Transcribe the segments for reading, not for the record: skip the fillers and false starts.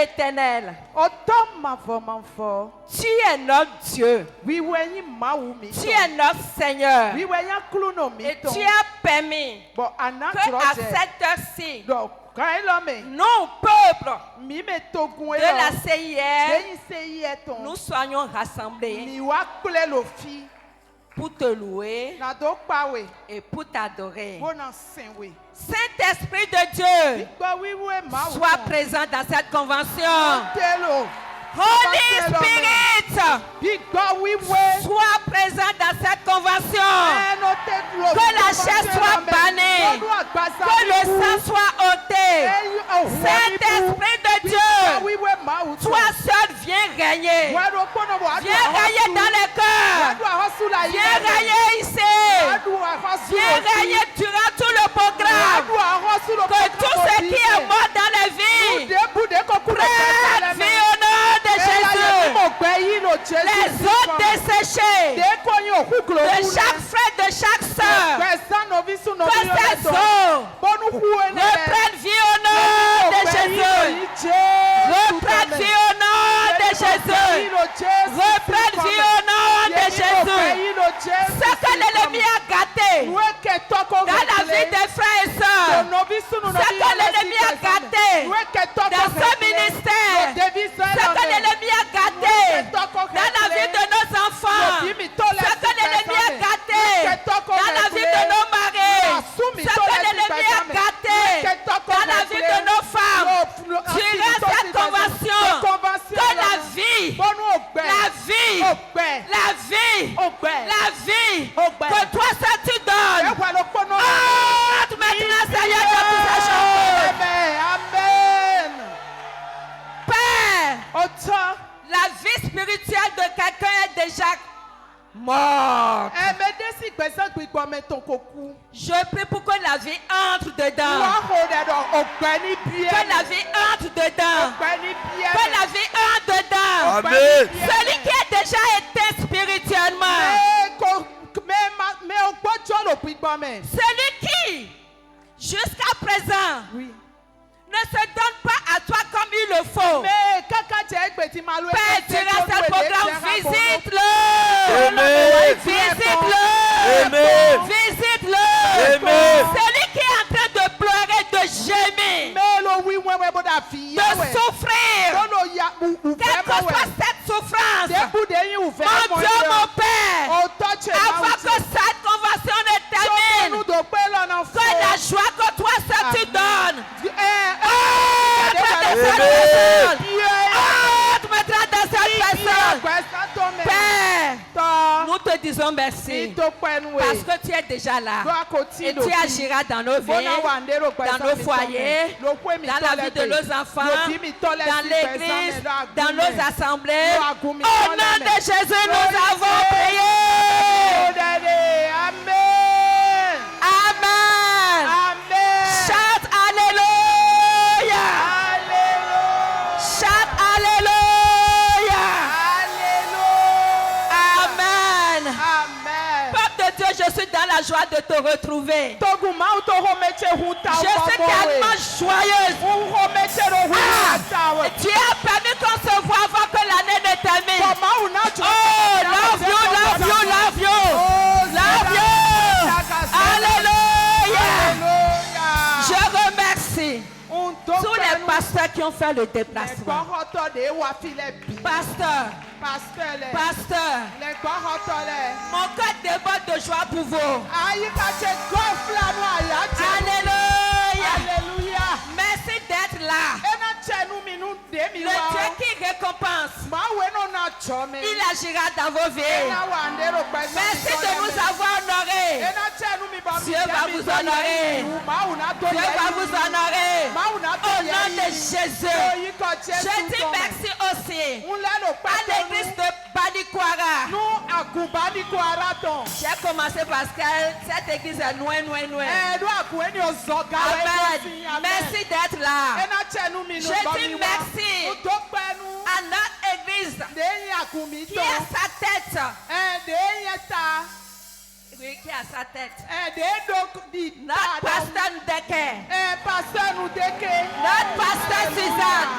éternel. Tu es notre Dieu. Tu es notre Seigneur. Et tu as permis qu'à cette heure-ci, nous, peuple de la CIR, nous soyons rassemblés pour te louer et pour t'adorer. Saint-Esprit de Dieu, sois présent dans cette convention. Holy Spirit, sois présent dans cette convention. Que la chair soit bannie. Que le sang soit ôté. Saint-Esprit de Dieu, toi seul viens régner. Viens régner dans les cœurs. Viens régner ici. Viens régner durant tout le programme. Que tout ce qui est mort dans la vie prenne vie au nom de Jésus. Les eaux desséchées de chaque frère, de chaque soeur, que ces eaux reprennent vie au nom de Jésus. Reprennent vie au nom de Jésus. Reprennent vie au nom de Jésus. Ce que l'ennemi a gâté dans la vie des frères et sœurs, ce que l'ennemi a gâté dans ce ministère, ce que l'ennemi a gâté dans la vie de nos enfants, ce que l'ennemi a gâté dans la vie de nos maris, ce que l'ennemi a gâté dans la vie de nos femmes, durant cette convention, que la vie, que toi ça tu donnes. Oh, maintenant Seigneur, Amen. Père, la vie spirituelle de quelqu'un est déjà morte. Je prie pour que la vie entre dedans. Que la vie entre dedans. Que la vie entre dedans. Amen. Celui qui a déjà été spirituellement. Celui qui, jusqu'à présent, ne se donne pas à toi comme il le faut. Père, durant ce programme, visite-le. Amen. Visite-le. Amen. Celui qui est en train de pleurer, de gémir, de souffrir, quelle que soit cette souffrance, mon Dieu, mon Père, avant que cette convention ne termine, que la joie que toi ça tu donnes, Père, nous te disons merci parce que tu es déjà là et tu agiras dans nos vies, dans nos foyers, dans la vie de nos enfants, dans l'église, dans nos assemblées. Au nom de Jésus, nous avons prié. Amen. Amen. Chante Alléluia. Chante Alléluia. Amen. Peuple de Dieu, je suis dans la joie de te retrouver. Je suis tellement joyeuse. Dieu a permis qu'on se voit avant que l'année ne termine. Oh, love you, love you, love you. Love you. Alléluia. Je remercie tous les pasteurs qui ont fait le déplacement. Pasteur, mon cœur déborde de joie pour vous. Alléluia. Merci d'être là. Le Dieu qui récompense, il agira dans vos vies. Merci de nous avoir honorés. Dieu va vous honorer. Dieu va vous honorer. Au nom de Jésus. Je dis merci aussi à l'église de Banikwara. J'ai commencé parce que cette église est loin. Amen. Merci d'être là. Je dis merci à notre église qui a sa tête. Oui, qui a sa tête. Notre pasteur Ndeke. Notre pasteur Suzanne.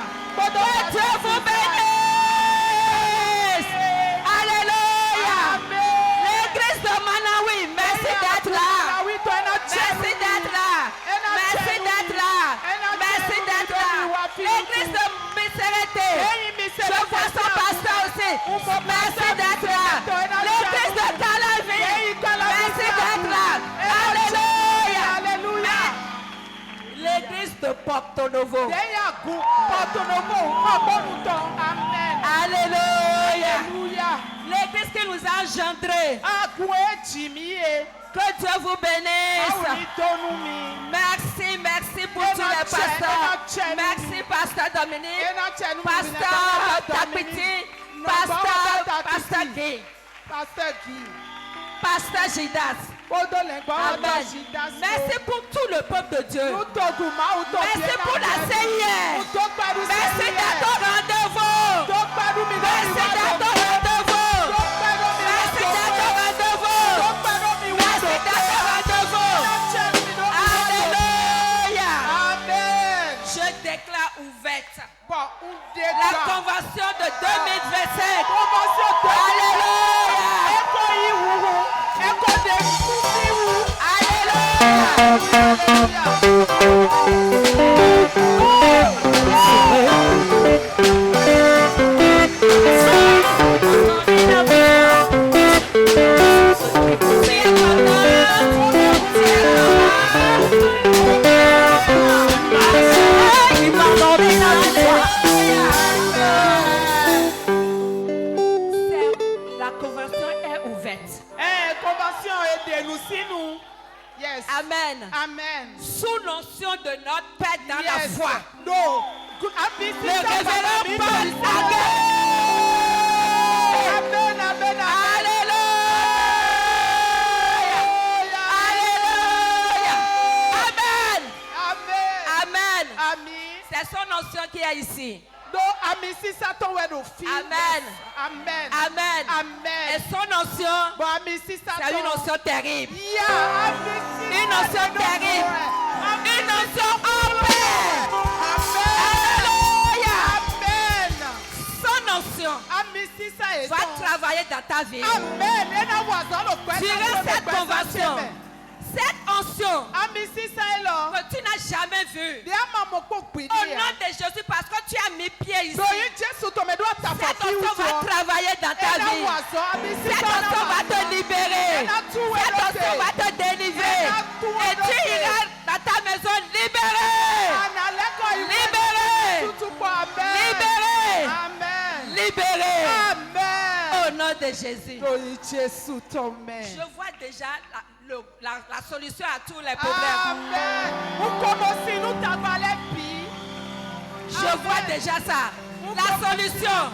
Merci d'être là. L'église de Calavie. Merci d'être là. Alléluia. L'église de Porto Novo. Amen. Alléluia. Alléluia. L'église qui nous a engendrés. Que Dieu vous bénisse. Merci pour tous les pasteurs. Merci, Pasteur Dominique, Pasteur Tapiti, Pasteur Guy, Pasteur Gidas. Amen. Merci pour tout le peuple de Dieu. Merci pour la CIR. Merci d'être au rendez-vous. Merci d'être au rendez-vous. Merci d'être au rendez-vous. Merci d'être au rendez-vous. Alléluia. Je déclare ouverte la convention de 2025. Alléluia. La convention est ouverte. Convention est de nous si nous. Yes. Amen. Amen. Sous l'onction de notre Père dans la foi. No. Le révérend Paul Aguet. Amen. Amen. Alléluia. Alléluia. Amen. Amen. Amen. Amen. C'est son onction qui est ici. Amen. Amen. Amen. Amen. Amen. Et son onction, c'est une onction terrible. Une onction terrible. Une onction en paix. Alléluia. Amen. Son onction va travailler dans ta vie. Amen. Durant cette convention, cette onction que tu n'as jamais vue, au nom de Jésus, parce que tu as mis pied ici, cette onction va travailler dans ta vie. Cette onction va te libérer. Cette onction va te délivrer. Et tu iras dans ta maison libéré. Libéré. Libéré. Libéré. Au nom de Jésus. Je vois déjà la solution à tous les problèmes. Je vois déjà ça. La solution.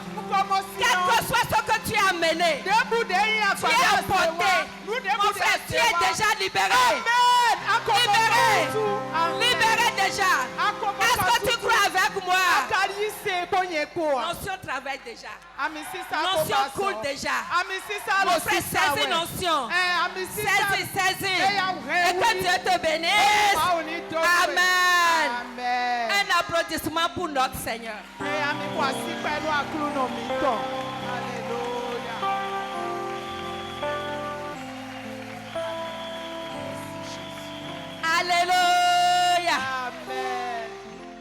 Quel que soit ce que tu as mené, tu es emporté. Mon frère, tu es déjà libéré. Libéré. Libéré déjà. Est-ce que tu crois avec moi? L'onction travaille déjà. L'onction coule déjà. Mon frère, saisis l'onction. Saisis. Et que Dieu te bénisse. Amen. Un applaudissement pour notre Seigneur. Alléluia. Amen.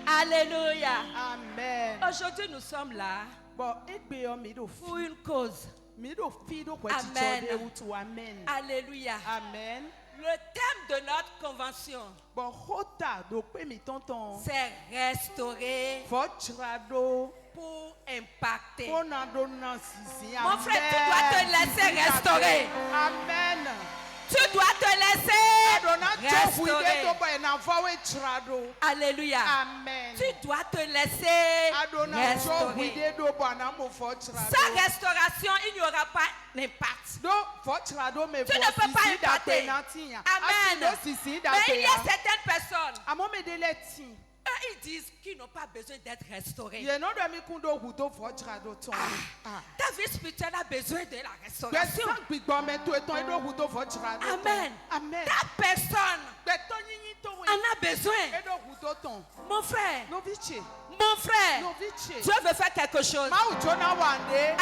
Alléluia. Amen. Aujourd'hui, nous sommes là pour une cause. Amen. Alléluia. Amen. Le thème de notre convention, c'est restaurer pour impacter. Mon frère, tu dois te laisser restaurer. Amen. Tu dois te laisser restaurer. Alléluia. Amen. Tu dois te laisser restaurer. Sans restauration, il n'y aura pas d'impact. Tu ne peux pas impacter. Amen. Mais il y a certaines personnes, eux, ils disent qu'ils n'ont pas besoin d'être restaurés. Ta vie spirituelle a besoin de la restauration. Amen. Ta personne en a besoin. Mon frère, Dieu veut faire quelque chose.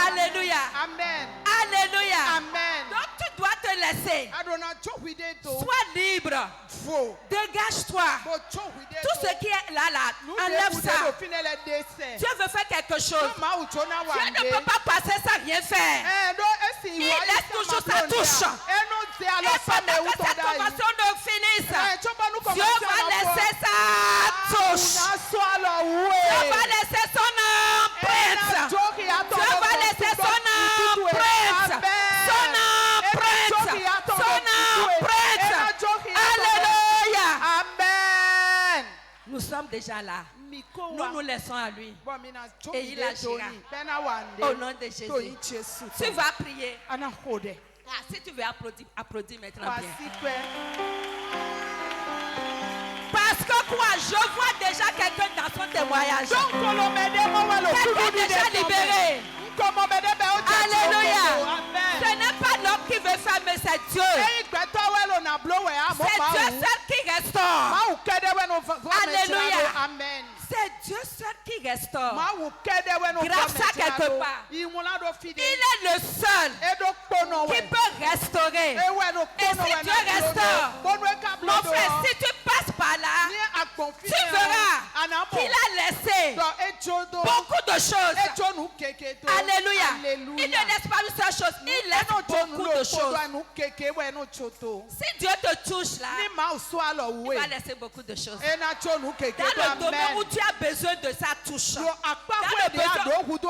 Alléluia. Amen. Alléluia. Amen. Donc tu dois te te laisser. Sois libre. Dégage-toi. Tout ce qui est là, enlève ça. Dieu veut faire quelque chose. Dieu ne peut pas passer sans rien faire. Il laisse toujours sa touche. Et pendant que cette convention ne finisse, Dieu va laisser sa touche. Dieu va laisser son empreinte. Dieu va laisser son empreinte. Son empreinte. Son empreinte. Alléluia. Amen. Nous sommes déjà là. Nous nous laissons à lui. Et il agira. Au nom de Jésus. Tu vas prier. Si tu veux applaudis maintenant bien. Parce que quoi? Je vois déjà quelqu'un dans son témoignage. Quelqu'un déjà libéré. Alléluia. Ce n'est pas l'homme qui veut faire, mais c'est Dieu. C'est Dieu seul qui restaure. Alléluia. Amen. C'est Dieu seul qui restaure. Grâce à quelque part. Il est le seul qui peut restaurer. Et si Dieu restaure, mon frère, si tu passes par là, tu verras qu'il a laissé beaucoup de choses. Alléluia. Il ne laisse pas une seule chose, il laisse beaucoup de choses. Si Dieu te touche là, il va laisser beaucoup de choses. Dans le domaine où tu as besoin de sa touche, dans le lieu où tu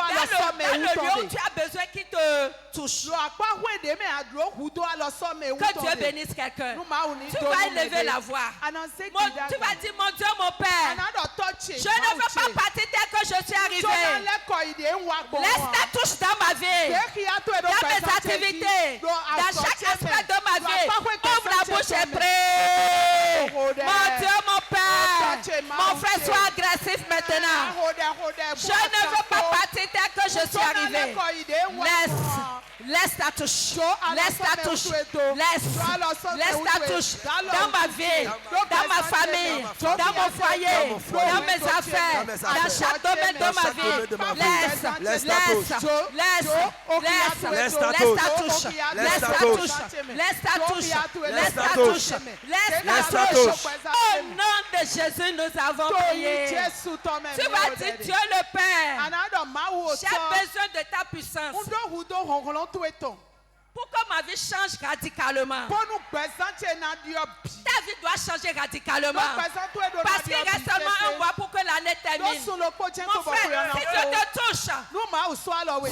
as besoin qu'il te touche, que Dieu bénisse quelqu'un. Tu vas élever la voix. Tu vas dire, mon Dieu, mon Père, je ne veux pas partir tel que je suis arrivé. Laisse ta touche dans ma vie, dans mes activités, dans chaque aspect de ma vie. Ouvre la bouche et prie. Mon Dieu, mon Père, mon frère, sois agressif maintenant. Je ne veux pas partir tel que je suis arrivé. Laisse ta touche. Laisse ta touche. Laisse ta touche dans ma vie, dans ma famille, dans mon foyer, dans mes affaires, dans chaque domaine de ma vie. Laisse ta touche. Laisse ta touche. Au nom de Jésus, nous avons prié. Tu vas dire, Dieu le Père, j'ai besoin de ta puissance pour que ma vie change radicalement. Ta vie doit changer radicalement. Parce qu'il reste seulement un mois pour que l'année termine. Mon frère, si Dieu te touche,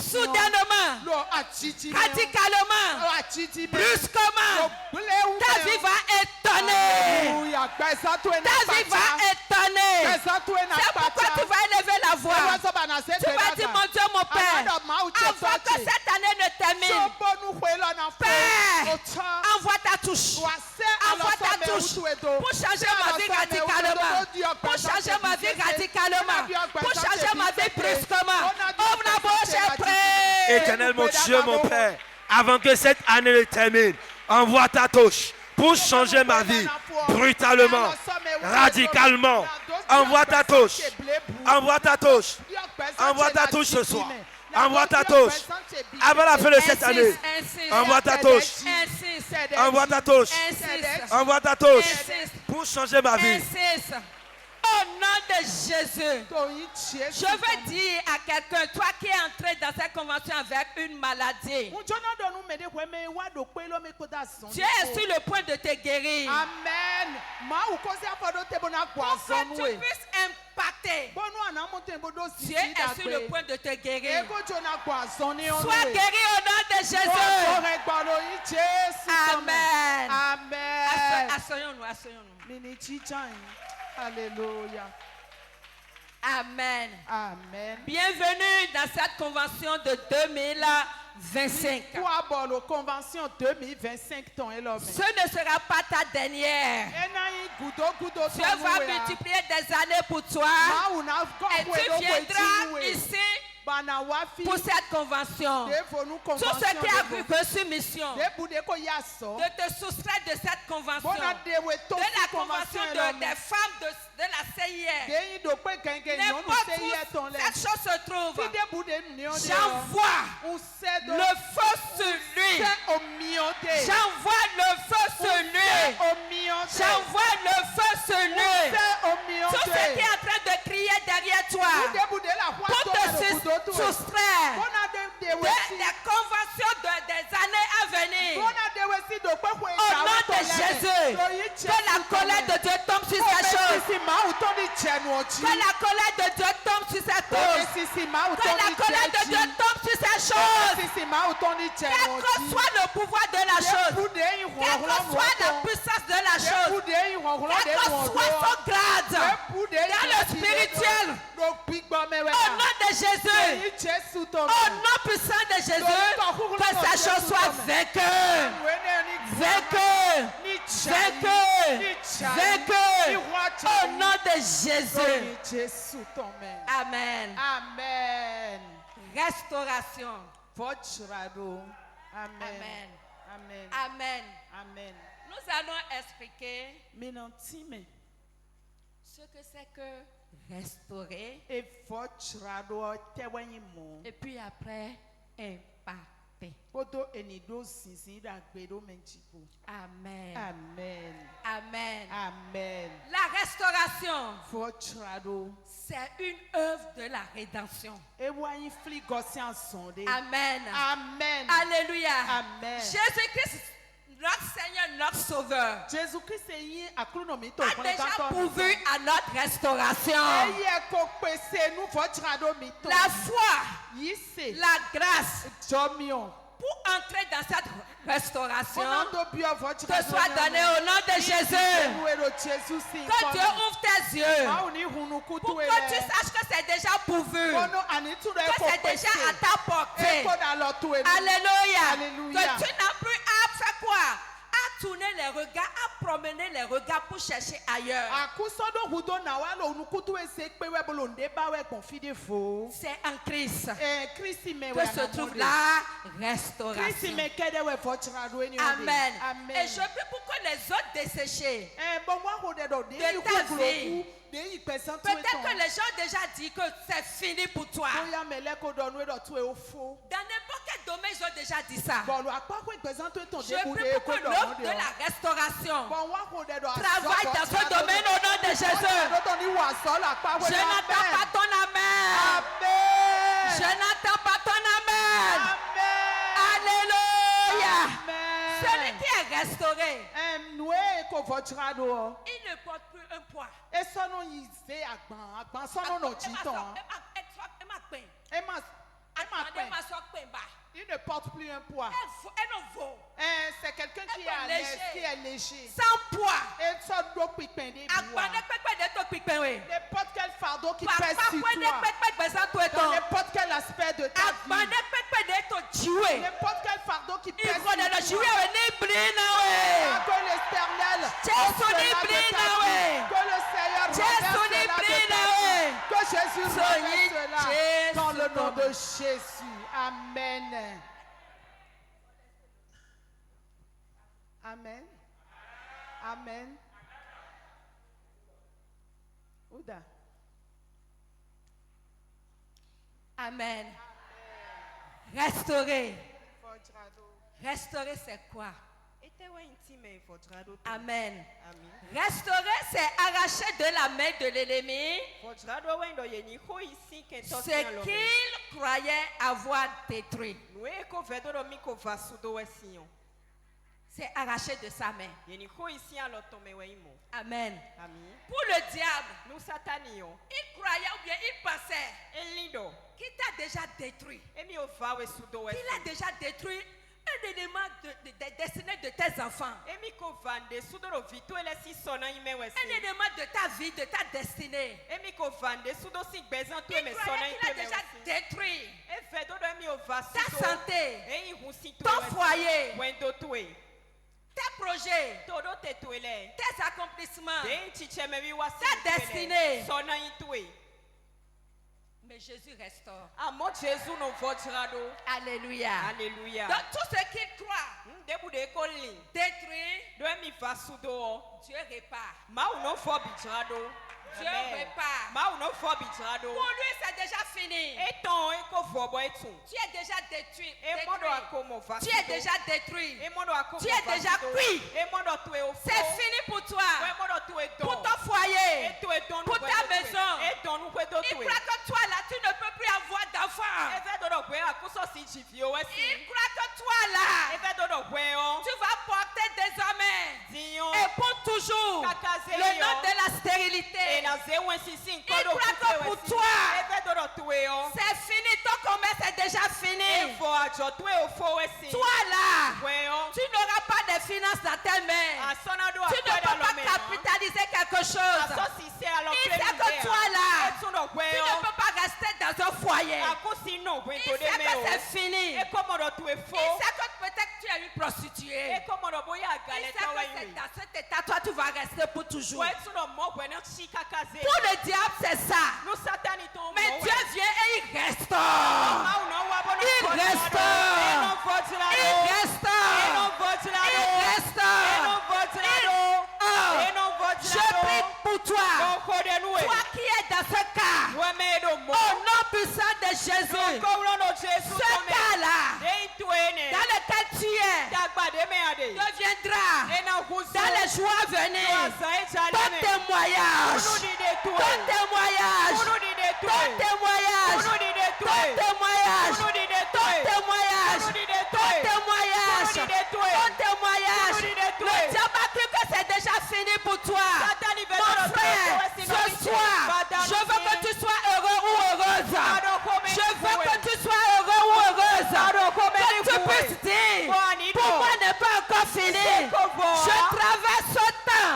soudainement, radicalement, brusquement, ta vie va étonner. Ta vie va étonner. C'est pourquoi tu vas élever la voix. Tu vas dire, mon Dieu, mon Père, avant que cette année ne termine, Père, envoie ta touche. Envoie ta touche pour changer ma vie radicalement. Pour changer ma vie radicalement. Pour changer ma vie brusquement. Ouvre la bouche et prie. Éternel, mon Dieu, mon Père, avant que cette année ne termine, envoie ta touche pour changer ma vie brutalement, radicalement. Envoie ta touche. Envoie ta touche. Envoie ta touche ce soir. Envoie ta touche. Avant la fin de cette année. Envoie ta touche. Envoie ta touche. Envoie ta touche. Pour changer ma vie. Au nom de Jésus, je veux dire à quelqu'un, toi qui es entré dans cette convention avec une maladie, Dieu est sur le point de te guérir. Amen. Pour que tu puisses impacter, Dieu est sur le point de te guérir. Sois guéri au nom de Jésus. Amen. Amen. Asseyons-nous. Alléluia. Amen. Amen. Bienvenue dans cette convention de 2025. Ce ne sera pas ta dernière. Dieu va multiplier des années pour toi. Et tu viendras ici pour cette convention. Tous ceux qui ont reçu mission de te soustraire de cette convention, de la convention des femmes de la CIR. N'importe où cette chose se trouve, j'envoie le feu sur lui. J'envoie le feu sur lui. J'envoie le feu sur lui. Tout ce qui est en train de crier derrière toi pour te soustraire des conventions des années à venir. Au nom de Jésus, que la colère de Dieu tombe sur cette chose. Que la colère de Dieu tombe sur cette cause. Que la colère de Dieu tombe sur cette chose. Quel que soit le pouvoir de la chose, quelle que soit la puissance de la chose, quel que soit son grade dans le spirituel, au nom de Jésus, au nom puissant de Jésus, que sa chose soit vaincue, vaincue, vaincue, vaincue, au nom de Jésus. Amen. Amen. Restauration. Amen. Amen. Amen. Amen. Amen. Nous allons expliquer ce que c'est que restaurer. Et puis après, impacter. Amen. Amen. Amen. Amen. La restauration, c'est une œuvre de la rédemption. Amen. Amen. Alléluia. Amen. Jésus-Christ, notre Seigneur, notre Sauveur, a déjà pourvu à notre restauration. La foi, la grâce, pour entrer dans cette restauration, te soit donnée au nom de Jésus. Que Dieu ouvre tes yeux pour que tu saches que c'est déjà pourvu, que c'est déjà à ta portée. Alléluia. Que tu n'as plus à faire quoi? À tourner les regards, à promener les regards pour chercher ailleurs. C'est en Christ que se trouve la restauration. Amen. Et je prie pour que les autres desséchés de ta vie, peut-être que les gens ont déjà dit que c'est fini pour toi. Dans n'importe quel domaine, ils ont déjà dit ça. Je prie pour que l'œuvre de la restauration travaille dans ce domaine au nom de Jésus. Je n'entends pas ton amen. Je n'entends pas ton amen. Alléluia. Celui qui est restauré, il ne porte plus un poids. Il ne porte plus un poids. C'est quelqu'un qui est léger. Sans poids. N'importe quel fardeau qui pèse sur toi. Dans n'importe quel aspect de ta vie. N'importe quel fardeau qui pèse sur toi. Que l'Éternel que le Seigneur que Jésus reverse cela dans le nom de Jésus. Amen. Amen. Amen. Ouda. Amen. Restaurer. Restaurer, c'est quoi? Amen. Restaurer, c'est arracher de la main de l'ennemi ce qu'il croyait avoir détruit. C'est arraché de sa main. Amen. Pour le diable, il croyait ou bien il pensait qu'il t'a déjà détruit. Il a déjà détruit un élément destiné de tes enfants. Un élément de ta vie, de ta destinée. Il croyait qu'il a déjà détruit ta santé, ton foyer, tes projets, tes accomplissements, ta destinée. Mais Jésus restaure. Alléluia. Alléluia. Donc tout ce qu'il croit détruit, Dieu répare. Dieu répare. Pour lui, c'est déjà fini. Tu es déjà détruit. Tu es déjà détruit. Tu es déjà cuit. C'est fini pour toi. Pour ton foyer. Pour ta maison. Il croit que toi là, tu ne peux plus avoir d'enfants. Il croit que toi là, tu vas porter désormais et pour toujours le nom de la stérilité. Il croit que pour toi, c'est fini, ton commerce est déjà fini. Toi là, tu n'auras pas de finances dans tes mains. Tu ne peux pas capitaliser quelque chose. Il sait que toi là, tu ne peux pas rester dans un foyer. Il sait que c'est fini. Il sait que peut-être tu es une prostituée. Il sait que dans cet état, toi tu vas rester pour toujours. Pour le diable, c'est ça. Mais Dieu vient et il restaure. Il restaure. Il restaure. Je prie pour toi. Toi qui es dans ce cas. Au nom puissant de Jésus. Ce cas-là, dans lequel tu es, deviendra dans les jours à venir ton témoignage. Ton témoignage. Ton témoignage. Ton témoignage. Ton témoignage. Ton témoignage. Ton témoignage. Le diable a cru que c'est déjà fini pour toi. Mon frère, ce soir, je veux que tu sois heureux ou heureuse. Je veux que tu sois heureux ou heureuse. Que tu puisses dire, pour moi n'est pas encore fini. Je traverse ce temps.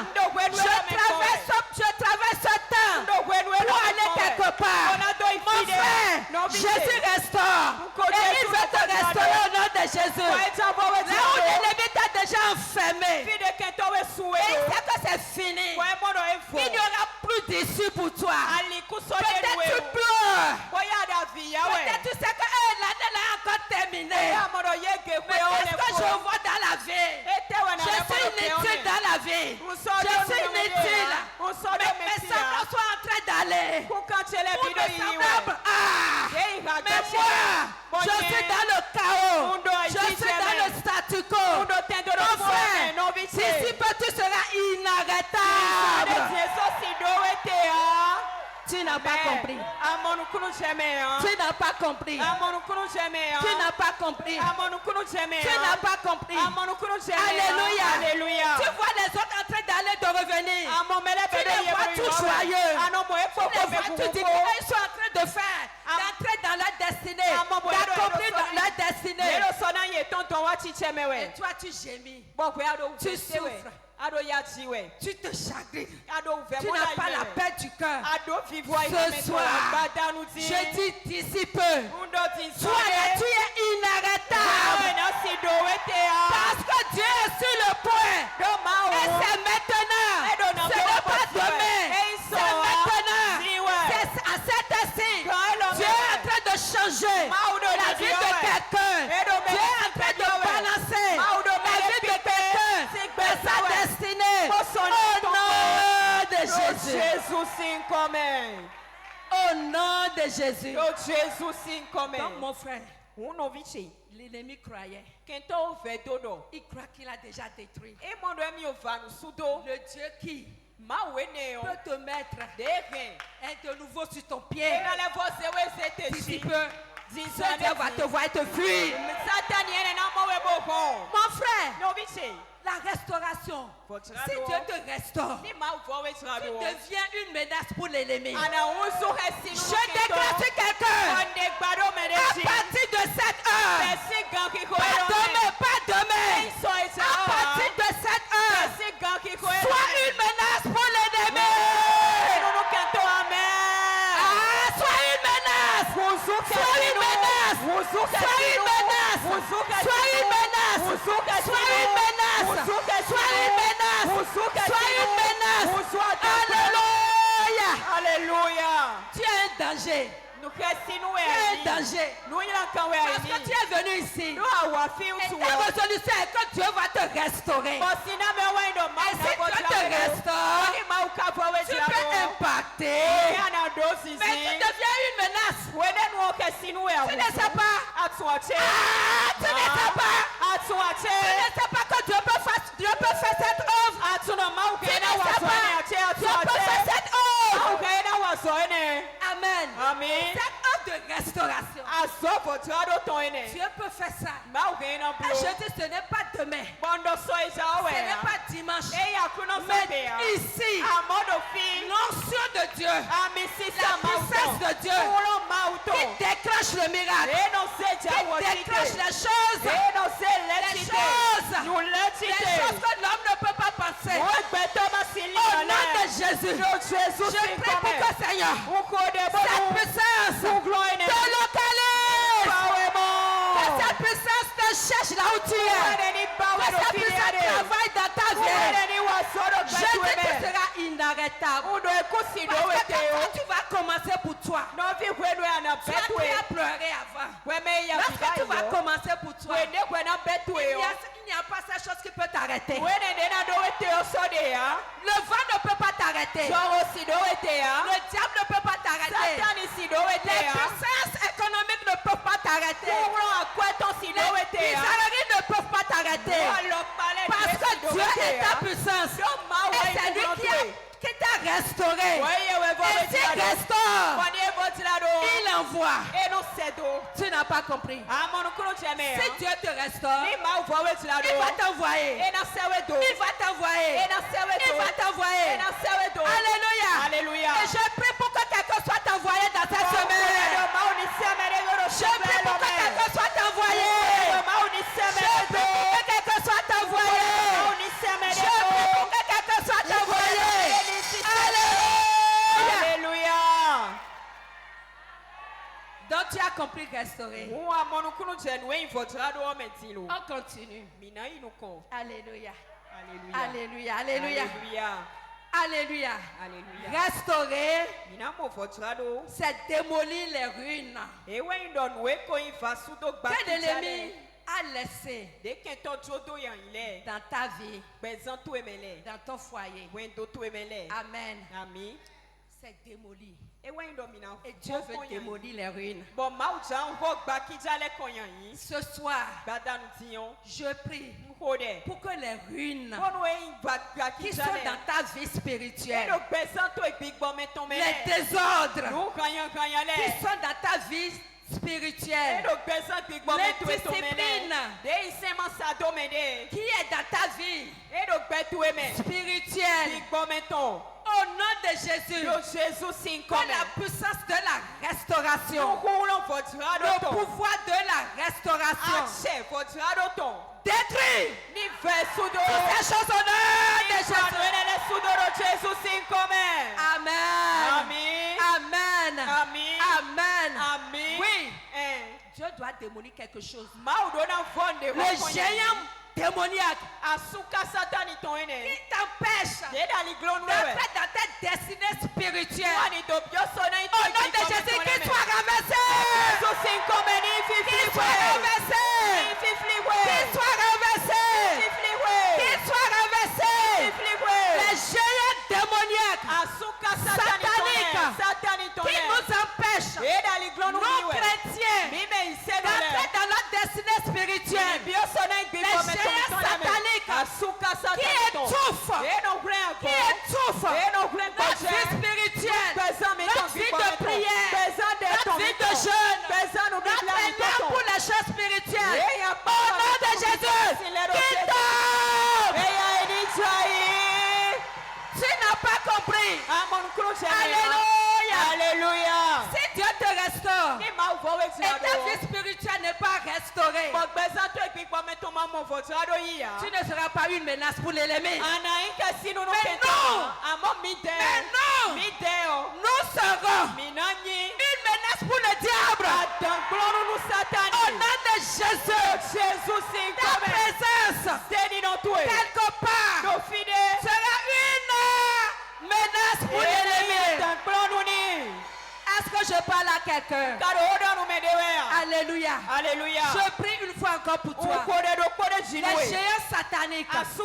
Je traverse ce temps pour aller quelque part. Mon frère, Jésus restaure. Et il veut te restaurer au nom de Jésus. Là où l'ennemi t'a déjà enfermé. Et il sait que c'est fini. Il n'y aura plus d'issue pour toi. Peut-être tu pleures. Peut-être tu sais que l'année là encore terminée. Mais qu'est-ce que je vois dans la vie? Je suis inutile dans la vie. Je suis inutile. Mais mes semblables sont en train d'aller. Pour mes semblables, mais moi, je suis dans le chaos. Je suis dans le statu quo. Mon frère, si tu seras inarrêtable. Tu n'as pas compris. Tu n'as pas compris. Tu n'as pas compris. Tu n'as pas compris. Alléluia. Tu vois les autres en train d'aller de revenir. Tu les vois tout joyeux. Tu les vois tout dire qu'ils sont en train de faire, d'entrer dans leur destinée, d'accomplir leur destinée. Et toi tu gémis. Tu souffres. Tu te chagrines. Tu n'as pas la paix du cœur. Ce soir, je dis d'ici peu, toi là tu es inarrêtable. Parce que Dieu est sur le point. Et c'est maintenant. Ce n'est pas demain. C'est maintenant. C'est à cette heure-ci. Dieu est en train de changer la vie de quelqu'un. Dieu est en train de balancer la vie de quelqu'un de sa destinée. Au nom de Jésus. Au nom de Jésus. Donc mon frère, l'ennemi croyait. Il croit qu'il a déjà détruit. Le Dieu qui peut te mettre est de nouveau sur ton pied. D'ici peu, ce Dieu va te voir et te fuir. Mon frère, la restauration. Si Dieu te restaure, tu deviens une menace pour l'ennemi. Je déclare sur quelqu'un, à partir de cette heure, pas demain, à partir de cette heure, sois une menace pour l'ennemi. Sois une menace. Sois une menace. Sois une menace. Sois une menace. Sois une menace. Sois une menace. Sois une menace. Alléluia. Alléluia. Tu es un danger. un danger. Parce que tu es venu ici. Et ta résolution est que Dieu va te restaurer. Et si Dieu te restaure, tu peux impacter. Mais tu deviens une menace. Tu ne sais pas. Tu ne sais pas. Tu ne sais pas que Dieu peut faire cette œuvre. Tu ne sais pas. Dieu peut faire cette œuvre. Amen. Cette œuvre de restauration. Dieu peut faire ça. Et je dis, ce n'est pas demain. Ce n'est pas dimanche. Mais ici, l'onction de Dieu, la puissance de Dieu, qui déclenche le miracle, qui déclenche les choses que l'homme ne peut pas penser. Au nom de Jésus, je prie pour que Seigneur, cette puissance te localise. Que cette puissance te cherche là où tu es. Que cette puissance travaille dans ta vie. Je dis que tu seras inarrêtable. Parce que quand tu vas commencer pour toi, tu as appris à pleurer avant. Lorsque tu vas commencer pour toi, il n'y a pas cette chose qui peut t'arrêter. Le vent ne peut pas t'arrêter. Le diable ne peut pas t'arrêter. Les puissances économiques ne peuvent pas t'arrêter. Les salariés ne peuvent pas t'arrêter. Parce que Dieu est ta puissance. Et c'est lui qui t'a restauré. Et s'il restaure, il envoie. Tu n'as pas compris. Si Dieu te restaure, il va t'envoyer. Il va t'envoyer. Il va t'envoyer. Alléluia. Et je prie pour que quelqu'un soit envoyé dans cette semaine. Je prie pour que quelqu'un soit envoyé. Je prie pour que quelqu'un soit envoyé. Je prie pour que quelqu'un soit envoyé. Alléluia. Donc tu as compris restaurer. On continue. Alléluia. Alléluia. Alléluia. Alléluia. Restaurer, c'est démolir les ruines que l'ennemi a laissé dans ta vie, dans ton foyer. Amen. C'est démoli. Et Dieu veut démolir les ruines. Ce soir, je prie pour que les ruines qui sont dans ta vie spirituelle, les désordres qui sont dans ta vie spirituelle, l'indiscipline qui est dans ta vie spirituelle, au nom de Jésus, que la puissance de la restauration, le pouvoir de la restauration détruit toutes ces choses au nom de Jésus. Amen. Amen. Amen. Oui. Dieu doit démolir quelque chose. Le géant démoniaque qui t'empêche d'entrer dans ta destinée spirituelle. Au nom de Jésus, qu'il soit renversé. Qu'il soit renversé. Qu'il soit renversé. Qu'il soit renversé. Les géants démoniaques sataniques qui nous empêchent, nous chrétiens, d'entrer dans notre destinée spirituelle. Les géants sataniques qui étouffent notre vie spirituelle, notre vie de prière, notre vie de jeûne, notre élan pour les choses spirituelles. Au nom de Jésus, qu'il tombe. Tu n'as pas compris. Alléluia. Si Dieu te restaure et ta vie spirituelle n'est pas restaurée, tu ne seras pas une menace pour l'ennemi. Mais non, nous serons une menace pour le diable. Au nom de Jésus, ta présence quelque part sera une menace pour l'ennemi. Est-ce que je parle à quelqu'un. Alléluia. Alléluia. Je prie une fois encore pour toi. Les géants sataniques qui sont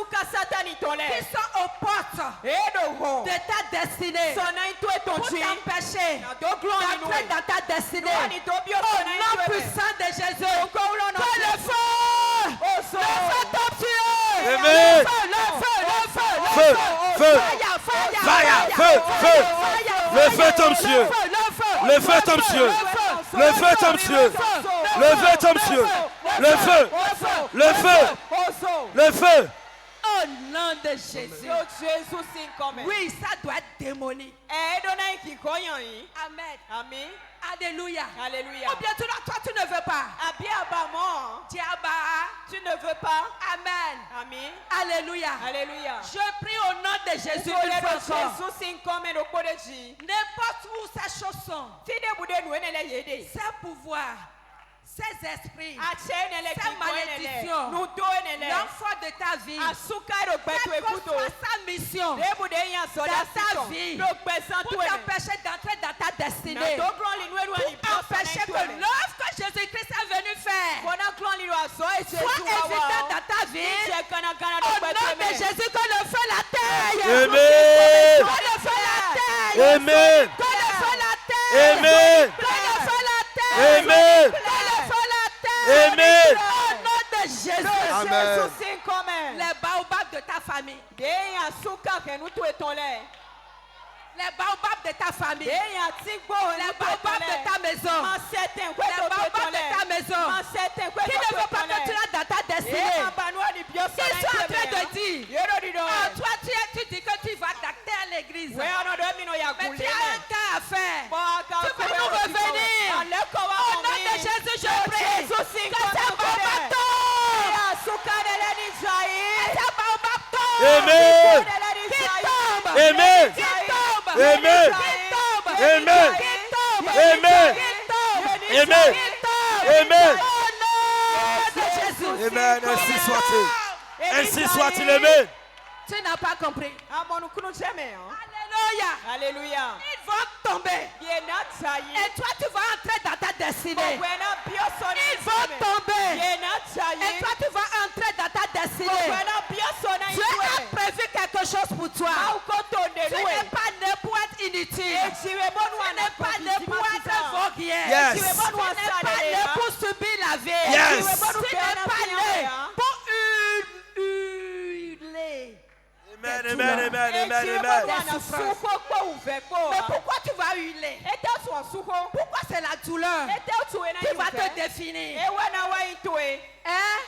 aux portes de ta destinée pour t'empêcher d'entrer dans ta destinée. Au nom puissant de Jésus, que le feu tombe sur eux. Amen. Feu, feu, le feu tombe sur eux. Le feu tombe sur eux. Le feu tombe sur eux. Le feu tombe sur eux. Le feu, le feu, le feu. Au nom de Jésus. Oui, ça doit être démoli. Amen. Amen. Alléluia. Alléluia. Ou bien toi, tu ne veux pas. Diaba. Tu ne veux pas. Amen. Amen. Alléluia. Alléluia. Je prie au nom de Jésus une fois encore. N'importe où ces choses sont, ces pouvoirs, ces esprits, ces malédictions, l'enfant de ta vie, quelle que soit sa mission dans ta vie, pour t'empêcher d'entrer dans ta destinée, pour empêcher que l'œuvre que Jésus-Christ est venu faire soit évidente dans ta vie. Au nom de Jésus, que le feu l'atteigne. Amen. Que le feu l'atteigne. Amen. Que le feu l'atteigne. Amen. Que le feu l'atteigne. Amen. Que le feu l'atteigne. Amen. Au nom de Jésus. Amen. Les baobabs de ta famille. Les baobabs de ta famille. Les baobabs de ta maison. Les baobabs de ta maison. Qui ne veut pas que tu rentres dans ta destinée. Ils sont en train de dire. Toi, tu dis que tu vas dans telle église. Mais tu as un cas à faire. Tu vas nous revenir. Au nom de Jésus, je prie. Que ces baobabs tombent. Ces baobabs tombent. Amen. Qui tombent. Amen. Qui tombent. Amen. Amen. Amen. Amen. Amen. Amen. Ainsi soit-il. Ainsi soit-il. Amen. Tu n'as pas compris. Alléluia. Alléluia. Ils vont tomber. Et toi, tu vas entrer dans ta destinée. Ils vont tomber. Et toi, tu vas entrer dans ta destinée. Dieu a prévu quelque chose pour toi. Tu n'es pas né pour être inutile. Tu n'es pas né pour être voguier. Yes. Tu n'es pas né pour subir la vie. Yes. Tu n'es pas né pour hurler. Amen, amen, amen, amen, amen. Mais pourquoi tu vas hurler? Pourquoi c'est la douleur qui va te définir? Hein?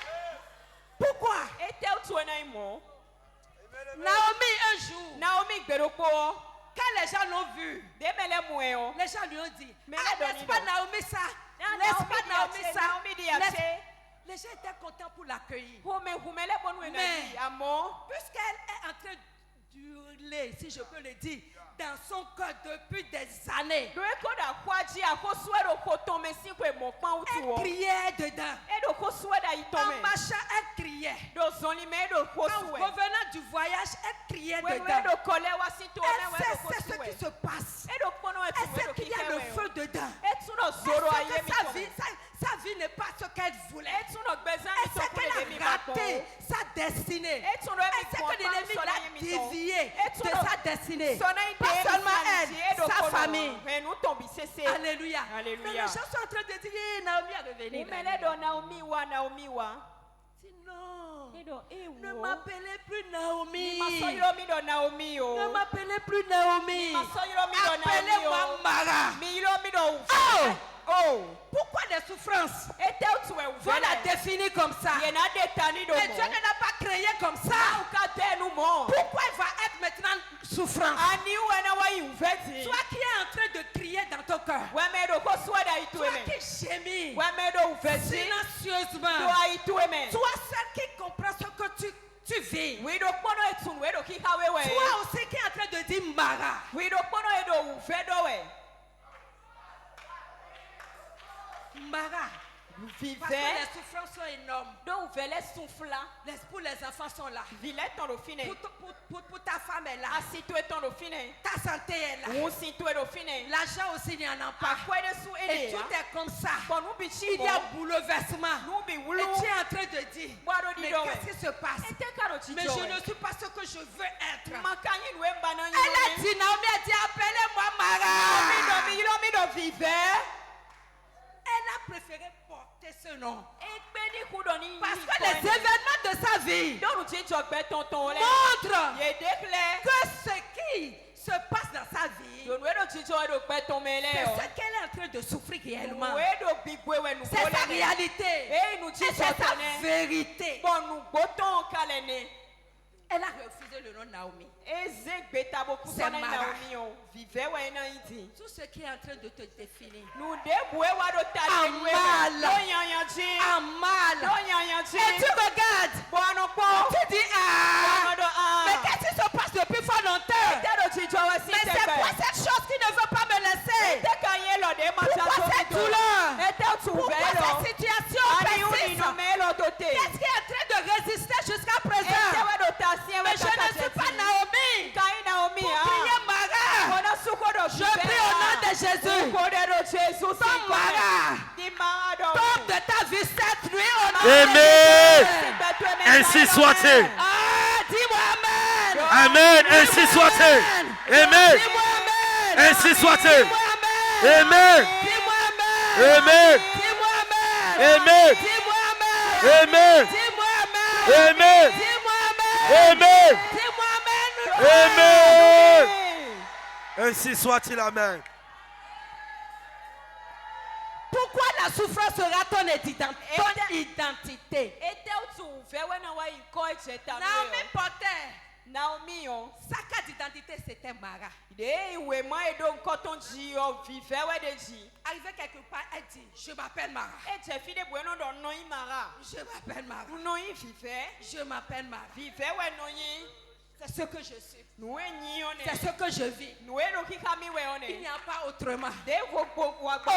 Pourquoi? Naomi, un jour, quand les gens l'ont vu, les gens lui ont dit, n'est-ce pas Naomi ça? N'est-ce pas Naomi ça? Les gens étaient contents pour l'accueillir. Mais puisqu'elle est en train d'hurler, si je peux le dire, dans son cœur depuis des années, elle criait dedans. En marchant, elle criait. En revenant du voyage, elle criait dedans. Elle sait ce qui se passe. Elle sait qu'il y a le feu dedans. Elle sait que sa vie n'est pas ce qu'elle voulait. Elle sait qu'elle a raté sa destinée. Elle sait que l'ennemi l'a déviée de sa destinée. Pas seulement elle, sa famille. Alléluia. Mais les gens sont en train de dire, Naomi est revenue. Non, ne m'appelez plus Naomi. Ne m'appelez plus Naomi. Appelez-moi Mara. Oh, pourquoi les souffrances vont la définir comme ça? Mais Dieu ne l'a pas créé comme ça. Pourquoi il va être maintenant souffrance? Toi qui es en train de crier dans ton cœur. Toi qui gémis silencieusement. Toi seul qui comprends ce que tu vis. Toi aussi qui est en train de dire Mara. Mara. Vivez. Parce que les souffrances sont énormes. Donc vous les souffles là. Pour les enfants sont là. Villette ton dauphine. Pour ta femme est là. Assis-toi ton dauphine. Ta santé est là. Ou si toi dauphine. L'argent aussi il n'y en a pas. Et tout est comme ça. Il y a bouleversement. Et tu es en train de dire, mais qu'est-ce qui se passe? Mais je ne suis pas ce que je veux être. Elle a dit, Naomi a dit, appelez-moi Mara. Elle a préféré porter ce nom. Parce que les événements de sa vie montrent que ce qui se passe dans sa vie, c'est ce qu'elle est en train de souffrir réellement. C'est sa réalité. C'est sa vérité. Elle a refusé le nom Naomi. C'est Mara. Tout ce qui est en train de te définir. Mal. Et tu regardes. Tu dis mais qu'est-ce qui se passe depuis fort longtemps? Mais c'est quoi cette chose qui ne veut pas me laisser? Pourquoi cette douleur? Pourquoi cette situation persiste? Qu'est-ce qui est en train de résister jusqu'à présent? Mais je ne suis pas Naomi. Pour prier Mara. Je prie au nom de Jésus. Ton Mara. Tombe de ta vie cette nuit au nom de Jésus. Ainsi soit-il. Dis-moi amen. Amen. Ainsi soit-il. Amen. Dis-moi amen. Ainsi soit-il. Dis-moi Amen. Dis-moi Amen. Dis-moi Amen. Dis-moi Amen. Dis-moi Amen. Dis-moi Amen. Dis-moi Amen. Ainsi soit-il. Amen. Pourquoi la souffrance sera ton identité? Naomi portait. Sa carte d'identité c'était Mara. Arrivé quelque part, elle dit, je m'appelle Mara. Je m'appelle Mara. Je m'appelle Mara. C'est ce que je suis. C'est ce que je vis. Il n'y a pas autrement.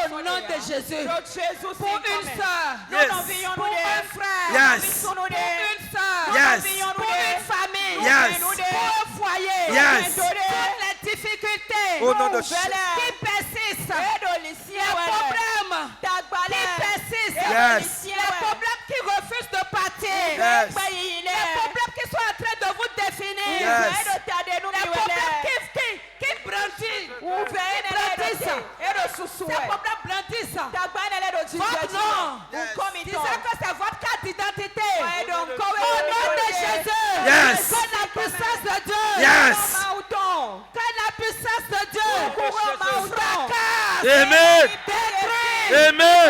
Au nom de Jésus. Pour une soeur. Yes. Pour un frère. Yes. Pour une soeur. Yes. Pour une famille. Yes. Pour un foyer. Yes. Toutes les difficultés Au nom de qui persistent. Les problèmes qui persistent. Yes. Les problèmes qui refusent de partir. Yes. Les problèmes qui sont en train de vous définir. Yes. Les problèmes qui brandissent. Ces problèmes brandissent. Votre nom. Disons que c'est votre carte d'identité. Au nom de Jésus. Yes. Que la puissance de Dieu. Yes. Que la puissance de Dieu. Fracasse. Amen. Détruit. Amen.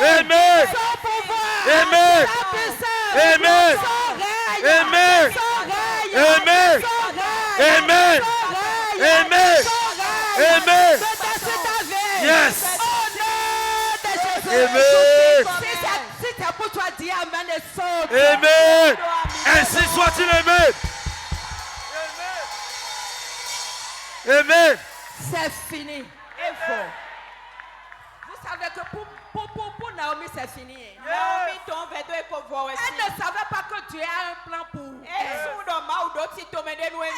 Amen. Son pouvoir. Amen. Sa puissance. Amen. Son règne. Amen. Son règne. Amen. Son règne. Amen. Son règne. Amen. Son règne. Amen. Redresse ta vie. Yes. Au nom de Jésus. Amen. Si c'est pour toi, dis amen et saute. Amen. Ainsi soit-il. Amen. Amen. C'est fini. Vous savez que pour Naomi, c'est fini. Elle ne savait pas que Dieu a un plan pour elle. Elle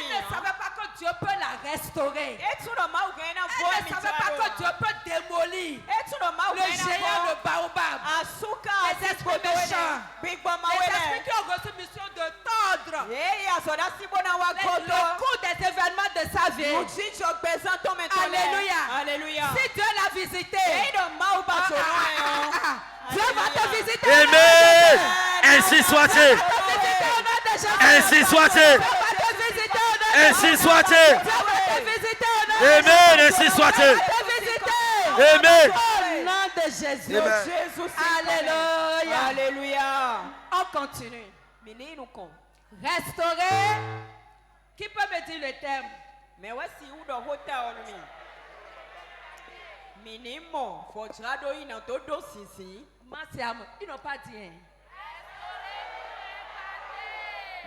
ne savait pas que Dieu peut la restaurer. Elle ne savait pas que Dieu peut démolir le géant, le baobab, les esprits méchants, les esprits qui ont reçu mission de tordre le cours des événements de sa vie. Alléluia. Si Dieu l'a visité, Dieu va te visiter. Amen. Ainsi soit-il. Ainsi soit-il. Ainsi soit-il. Amen. Ainsi soit-il. Amen. Au nom de Jésus. Alléluia. Alléluia. On continue. Restaurer. Qui peut me dire le terme? Mais voici où dans l'hôtel. Minimum, faut traduire dans tout dossier. Ils n'ont pas dit.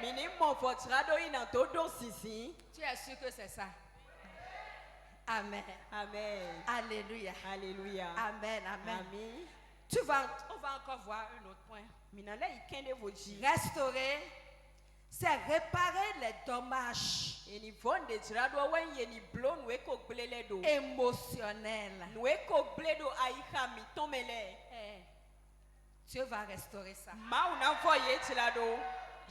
Minimum, faut traduire dans tout dossier. Tu es sûr que c'est ça? Amen. Amen. Alléluia. Alléluia. Amen. Amen. Amen. On va encore voir un autre point. Restaurer, c'est réparer les dommages émotionnels. Dieu va restaurer ça.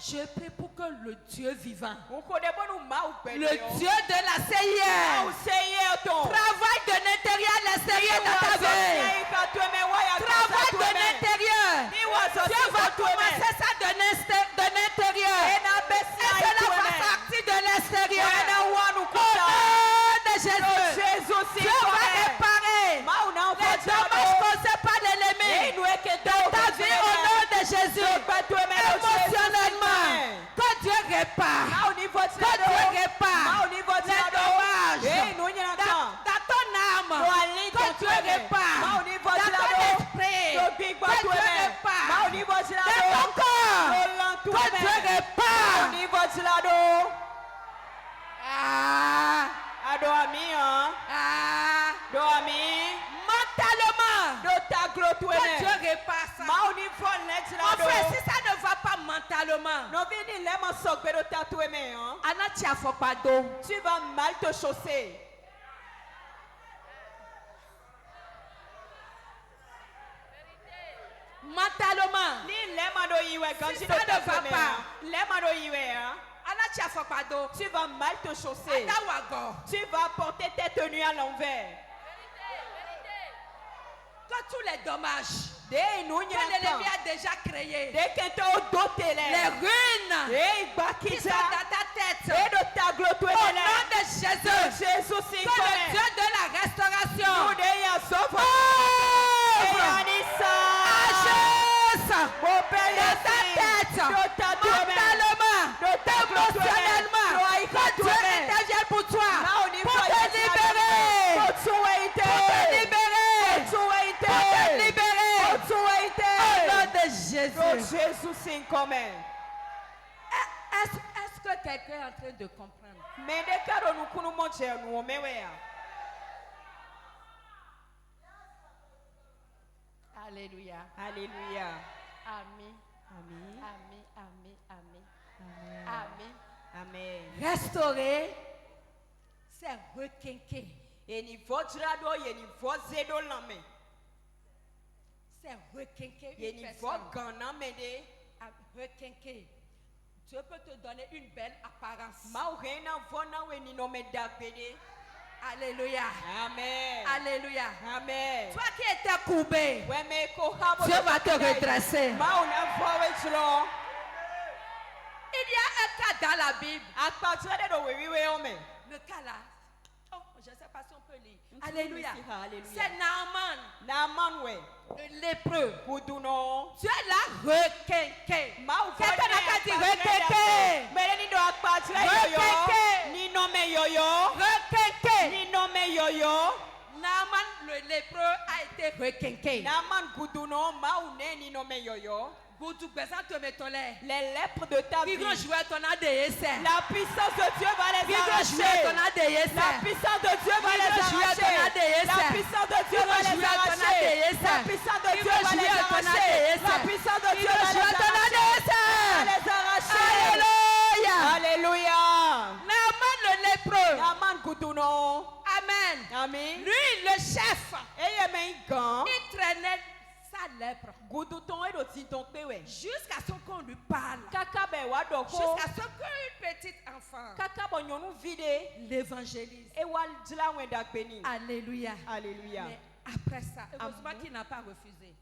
Je prie pour que le Dieu vivant, le Dieu de la CIR, travaille de l'intérieur à l'extérieur de ta vie. Travaille de l'intérieur. Dieu va commencer ça de l'intérieur. Et cela va sortir de l'extérieur. Au nom de Jésus, Dieu va réparer les dommages causés par l'ennemi dans ta vie au nom de Jésus. Émotionnellement, que Dieu répare. Que Dieu répare les dommages dans ton âme. Que Dieu répare dans ton esprit. Que Dieu répare dans ton corps. Que Dieu répare. Mentalement, que Dieu répare ça. Enfin, si ça ne va pas mentalement, tu vas mal te chausser. Mentalement, si ça ne va pas, tu vas mal te chausser. Tu vas porter tes tenues à l'envers. Que tous les dommages que l'ennemi a déjà créés, les ruines qui sont dans ta tête, au nom de Jésus, que le Dieu de la restauration agisse dans ta tête, mentalement, émotionnellement, que Dieu intervienne pour toi, pour te libérer, pour te libérer, au nom de Jésus. Est-ce que quelqu'un est en train de comprendre? Alléluia. Alléluia. Amen. Amen. Amen. Amen. Amen. Amen. Amen. Amen. Restaurer, c'est requinquer. C'est requinquer une personne. Requinquer. Dieu peut te donner une belle apparence. Alléluia. Amen. Alléluia. Amen. Toi qui étais courbé, Dieu va te redresser. Il y a un cas dans la Bible. Le cas là. Oh, je ne sais pas si on peut lire. Alléluia. C'est Naaman. Le lépreux. Dieu l'a requinqué. Quelqu'un n'a qu'à dire requinqué. Requinqué. Naaman le lépreux a été requinqué. Les lèpres de ta vie. La puissance de Dieu va les arracher. La puissance de Dieu va les arracher. La puissance de Dieu va les arracher. La puissance de Dieu va les arracher. La puissance de Dieu va les arracher. Alléluia. Alléluia. Naaman le lépreux. Amen. Amen. Lui le chef. Il traînait sa lèpre jusqu'à ce qu'on lui parle, jusqu'à ce qu'une petite enfant l'évangélise. Alléluia. Alléluia. Mais après ça, heureusement qu'il n'a pas refusé.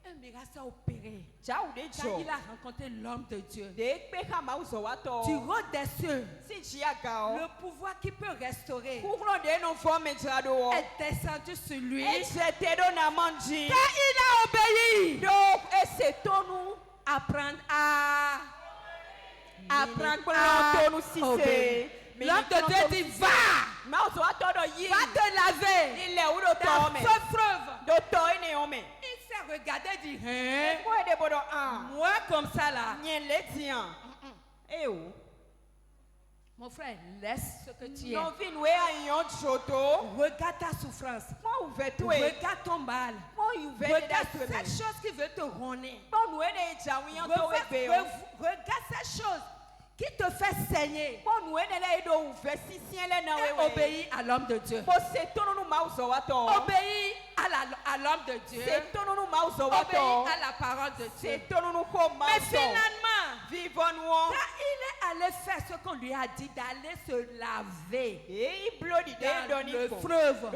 Un miracle a opéré. Quand il a rencontré l'homme de Dieu du haut des cieux, le pouvoir qui peut restaurer est descendu sur lui. Car il a obéi. Apprendre à obéir. L'homme de Dieu dit va te laver dans ce fleuve. Il s'est regardé et dit moi comme ça là, Mon frère, laisse ce que tu es. Regarde ta souffrance. Regarde ton mal. Regarde cette chose qui veut te rogner. Regarde cette chose qui te fait saigner. Et obéis à l'homme de Dieu. Obéis à l'homme de Dieu. Obéis à la parole de Dieu. Mais finalement, quand il est allé faire ce qu'on lui a dit, d'aller se laver dans le fleuve,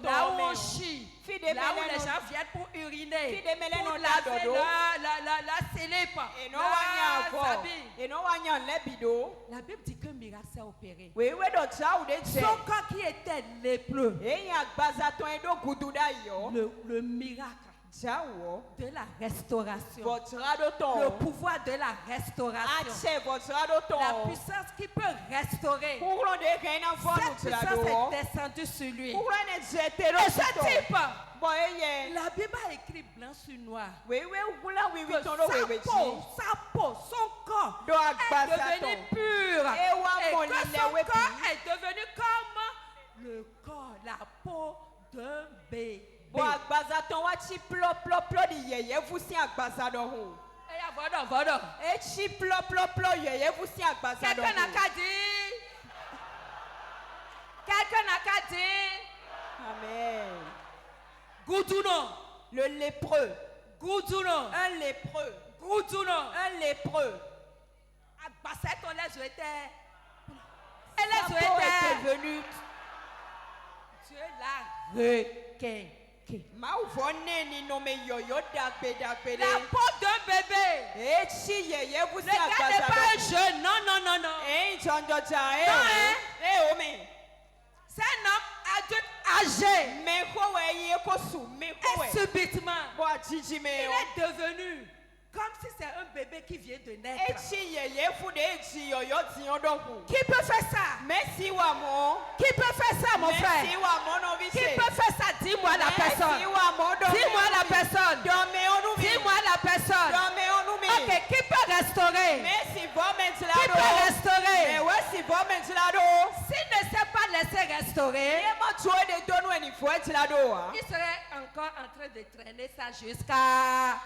là où on chie, là où les gens viennent pour uriner, pour laver la silipe, la Bible dit qu'un miracle s'est opéré. Son corps qui était lépreux, le miracle de la restauration, le pouvoir de la restauration, la puissance qui peut restaurer, cette puissance est descendue sur lui. Et ce type, la Bible a écrit blanc sur noir que sa peau, son corps est devenu pur, et que son corps est devenu comme le corps, la peau d'un bébé. Quelqu'un n'a qu'à dire. Quelqu'un n'a qu'à dire. Amen. Goudouno. Le lépreux. Goudouno. Un lépreux. Goudouno. Un lépreux. Elle est venue. Dieu l'a requin. La peau d'un bébé. Le gars n'est pas un jeune. Non. C'est un homme adulte âgé. Et subitement, il est devenu comme si c'est un bébé qui vient de naître. Qui peut faire ça? Qui peut faire ça, mon frère? Qui peut faire ça? Dis-moi la personne. Dis-moi la personne. Dis-moi la personne. Ok, qui peut restaurer? Qui peut restaurer? S'il ne s'est pas laissé restaurer, il serait encore en train de traîner ça jusqu'à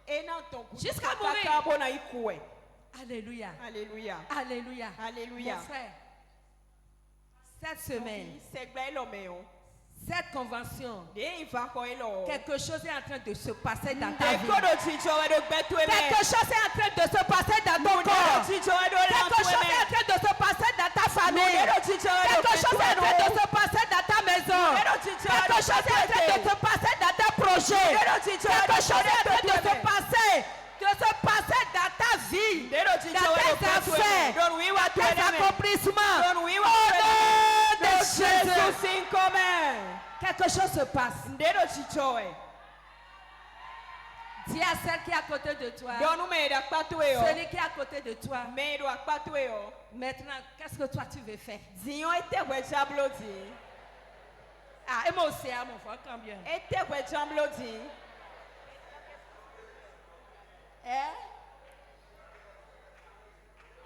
mourir. Alléluia. Alléluia. Alléluia. Alléluia. Mon frère, cette semaine, cette convention, quelque chose est en train de se passer dans ta vie. Quelque chose est en train de se passer dans ton corps. Quelque chose est en train de se passer dans ta famille. Quelque chose est en train de se passer dans ta maison. Quelque chose est en train de se passer dans tes projets. Quelque chose est en train de se passer dans ta vie, dans tes affaires, dans tes accomplissements. Au nom de Jésus. Quelque chose se passe. Dis à celle qui est à côté de toi, celui qui est à côté de toi, maintenant, qu'est-ce que toi tu veux faire? Ah, et moi aussi, mon frère, combien?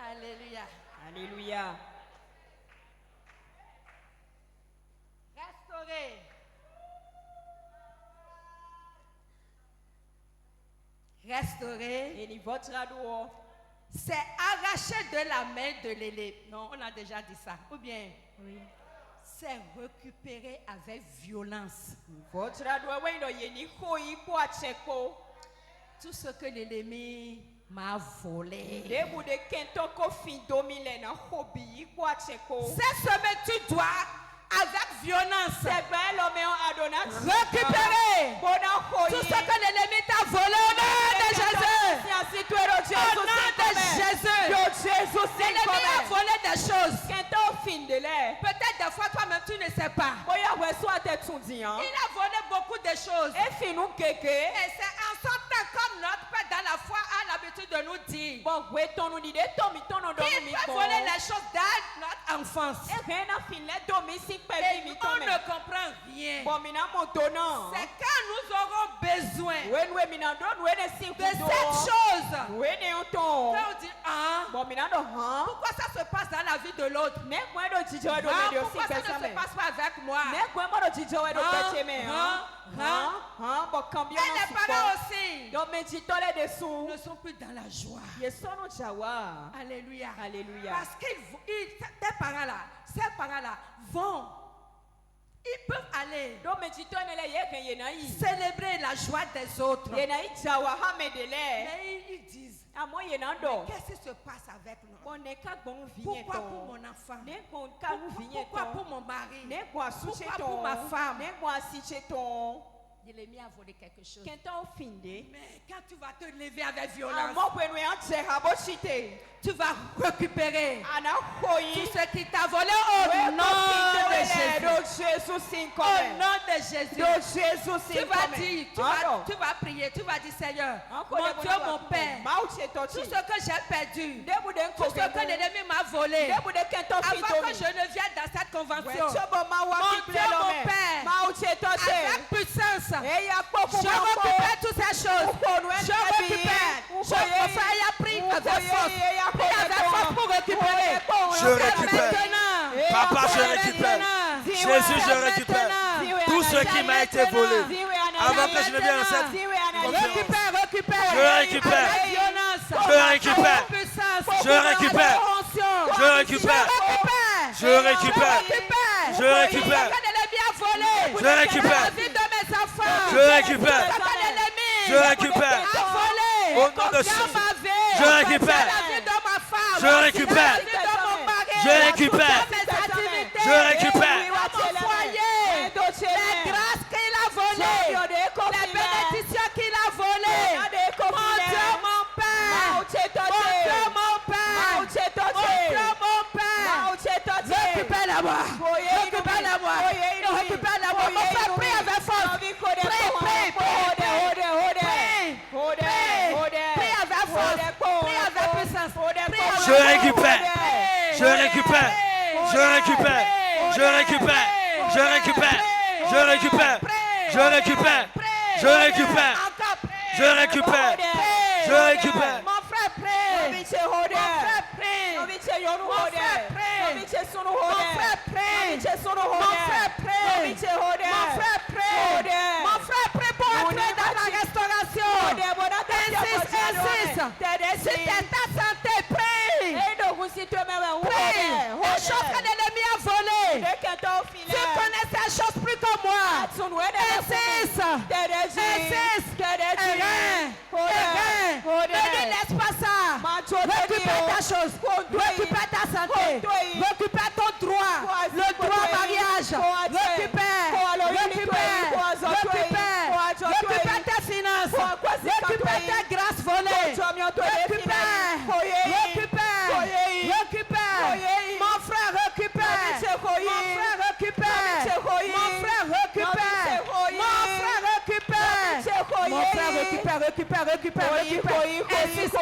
Alléluia. Alléluia. Restaurer. C'est arracher de la main de l'élève. Non, on a déjà dit ça. Ou bien, oui. C'est récupérer avec violence. Tout ce que l'ennemi m'a volé. Cette semaine, tu dois, avec violence, récupérer tout ce que l'ennemi t'a volé au nom de Jésus. Au nom de Jésus. L'ennemi a volé des choses. Peut-être des fois toi-même tu ne sais pas. Il a volé beaucoup de choses. Et c'est en sortant comme notre Père dans la foi a l'habitude de nous dire qu'il peut voler les choses dans notre enfance. Et on ne comprend rien. C'est quand nous aurons besoin de cette chose. Quand on dit pourquoi ça se passe dans la vie de l'autre? Pourquoi ça ne se passe pas avec moi? Et les parents aussi ne sont plus dans la joie. Alléluia. Alléluia. Parce que ces parents-là vont. Ils peuvent aller célébrer la joie des autres. Mais ils disent, qu'est-ce qui se passe avec nous? Pourquoi pour mon enfant? Pourquoi pour mon mari? Pourquoi pour ma femme? Jérémie a volé quelque chose. Mais quand tu vas te lever avec violence, tu vas récupérer tout ce qui t'a volé au nom de Jésus. Au nom de Jésus. Tu vas dire, tu vas prier, tu vas dire Seigneur, mon Dieu, mon Père, tout ce que j'ai perdu, tout ce que l'ennemi m'a volé, avant que je ne vienne dans cette convention, mon Dieu, mon Père, avec puissance, je récupère toutes ces choses. Je récupère. Je a pris avec force. Pour récupérer. Je récupère. Papa, je récupère. Jésus, je récupère. Tout ce qui m'a été volé. Avant que je ne vienne dans cette Récupère. Je récupère. Je récupère. Je récupère. Je récupère. Je récupère. Je récupère. Je récupère. Je récupère. Je récupère. Au nom de Jésus. Je récupère. Je récupère. Je récupère. Je récupère. Les grâces qu'il a volées, les bénédictions qu'il a volées. Mon Dieu, mon Père. Mon Dieu, mon Père. Récupère-la-moi. Récupère-la-moi. Récupère-la-moi. Mon frère, prie avec force. Prie avec force. Prie avec puissance. Je récupère. Je récupère. Je récupère. Je récupère. Je récupère. Je récupère. Je récupère. Je récupère. Je récupère. Je récupère. Mon frère, prie. Mon frère, prie. Mon frère, prie. Mon frère, prie. Mon frère, prie pour entrer dans la restauration. Insiste. Si t'es ta santé, prie. Prie. La chose que l'ennemi a volée. Tu connais ces choses plus que moi. Insiste. Ne laisse pas ça. Récupère ta chose. Récupère ta santé. Récupère ton droit. Le droit au mariage. Récupère tes finances. Récupère tes grâces volées. Récupère. Mon frère, récupère. Récupère. Insiste.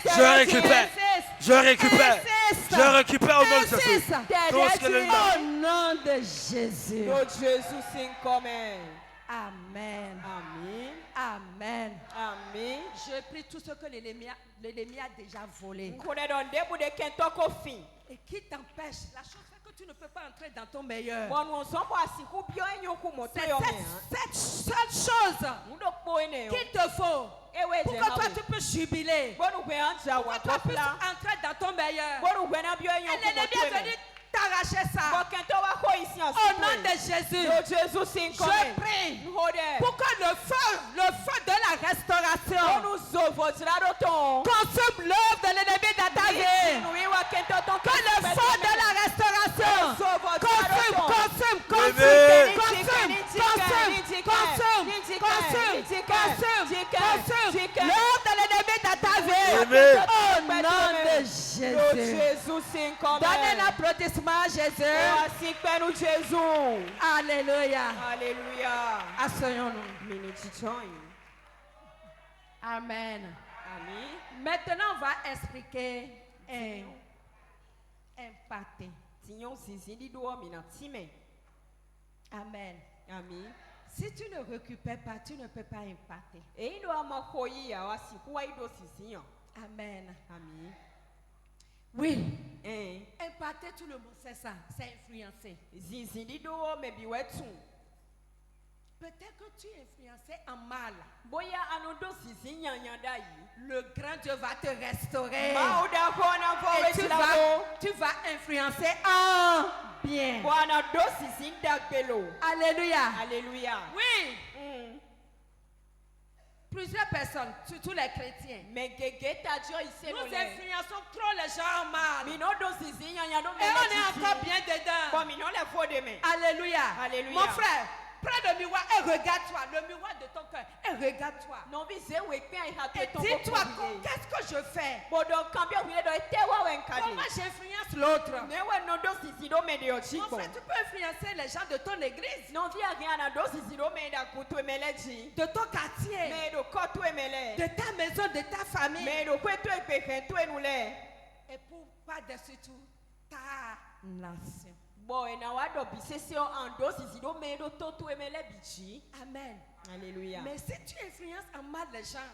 Je récupère. Je récupère. Je récupère au nom de Jésus. Au nom de Jésus. Amen. Amen. Je prie tout ce que l'ennemi a déjà volé. Et qui t'empêche. La chose fait que tu ne peux pas entrer dans ton meilleur. C'est cette seule chose qu'il te faut pour que toi tu peux jubiler. Pour que toi puisses entrer dans ton meilleur. Et l'ennemi est venu t'arracher ça. Au nom de Jésus, je prie pour que le feu de la restauration consume l'œuvre de l'ennemi dans ta vie. Que le feu de la restauration consume l'œuvre de l'ennemi dans ta vie. Au nom de Jésus. Donnez l'applaudissement à Jésus. Alléluia. Asseyons-nous. Amen. Maintenant, on va expliquer un pâté. Amen. Amen. Si tu ne récupères pas, tu ne peux pas impacter. Amen. Amen. Oui. Impacter, tout le monde sait ça. C'est influencer. Peut-être que tu es influencé en mal. Le grand Dieu va te restaurer. Et tu vas influencer en bien. Alléluia. Alléluia. Oui. Plusieurs personnes, surtout les chrétiens, nous influençons trop les gens en mal. Et on est encore bien dedans. Alléluia. Alléluia. Mon frère, prends le miroir et regarde-toi, le miroir de ton cœur, et regarde-toi. Et dis-toi, qu'est-ce que je fais? Comment j'influence l'autre? Mon frère, tu peux influencer les gens de ton église, de ton quartier, de ta maison, de ta famille. Et pour pas dessus tout, ta nation. Amen. Alléluia. Mais si tu influences en mal les gens,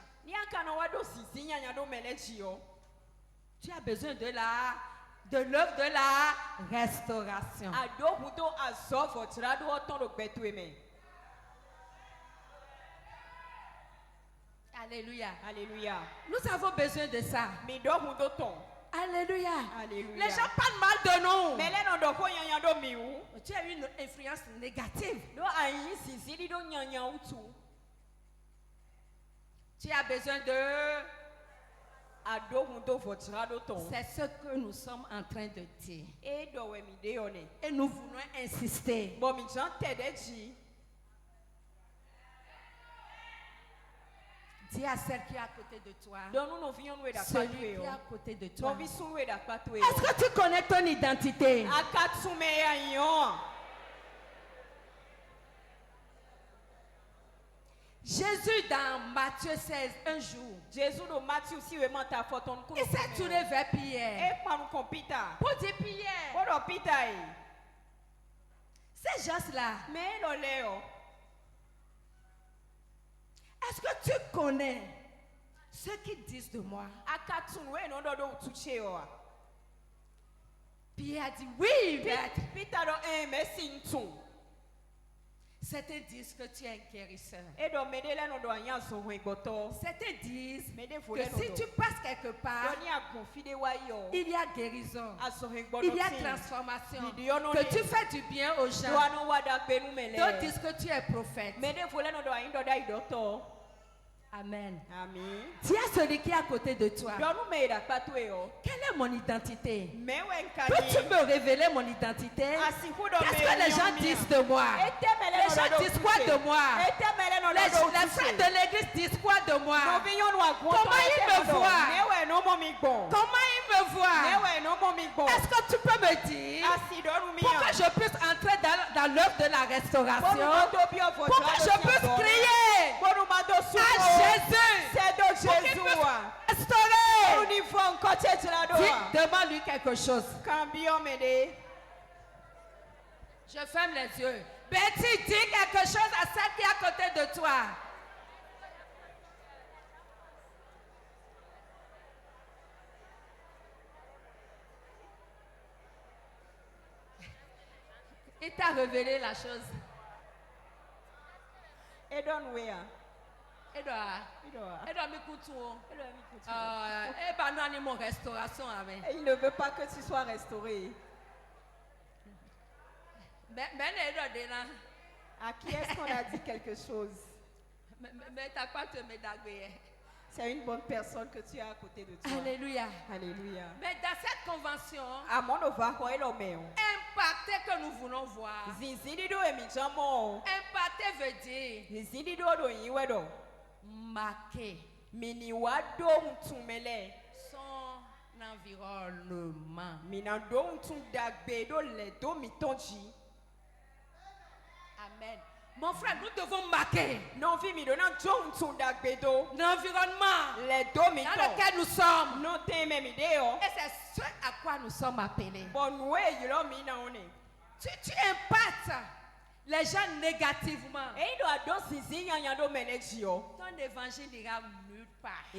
tu as besoin de l'œuvre de la restauration. Alléluia. Alléluia. Nous avons besoin de ça. Alléluia. Alléluia. Les gens parlent mal de nous. Tu as une influence négative. Tu as besoin de... C'est ce que nous sommes en train de dire. Et nous voulons insister. Dis à celle qui est à côté de toi. Celui qui est à côté de toi. Est-ce que tu connais ton identité? Jésus dans Matthieu 16, un jour, il s'est tourné vers Pierre pour dire Pierre, ces gens-là, est-ce que tu connais ce qu'ils disent de moi? Pierre a dit oui, certains disent que tu es un guérisseur. Certains disent que si tu passes quelque part, il y a guérison, il y a transformation, que tu fais du bien aux gens. D'autres disent que tu es prophète. Amen. Amen. Dis à celui qui est à côté de toi, quelle est mon identité? Peux-tu me révéler mon identité? Qu'est-ce que les gens disent de moi? Les gens disent quoi de moi? Les frères de l'église disent quoi de moi? Comment ils me voient? Comment ils me voient? Est-ce que tu peux me dire pour que je puisse entrer dans l'œuvre de la restauration? Pour que je puisse crier à Jésus, pour qu'il puisse restaurer. Demande-lui quelque chose. Je ferme les yeux. Betty, dis quelque chose à celle qui est à côté de toi. Il t'a révélé la chose. Edouard m'écoute-toi. Nous avons mon restauration. Il ne veut pas que tu sois restauré. À qui est-ce qu'on a dit quelque chose? C'est une bonne personne que tu as à côté de toi. Alléluia. Alléluia. Mais dans cette convention, impacter que nous voulons voir. Impacter veut dire marquer son environnement. Amen. Mon frère, nous devons marquer l'environnement dans lequel nous sommes. Et c'est ce à quoi nous sommes appelés. Tu impactes les gens négativement. Ton évangile n'ira nulle part. Ce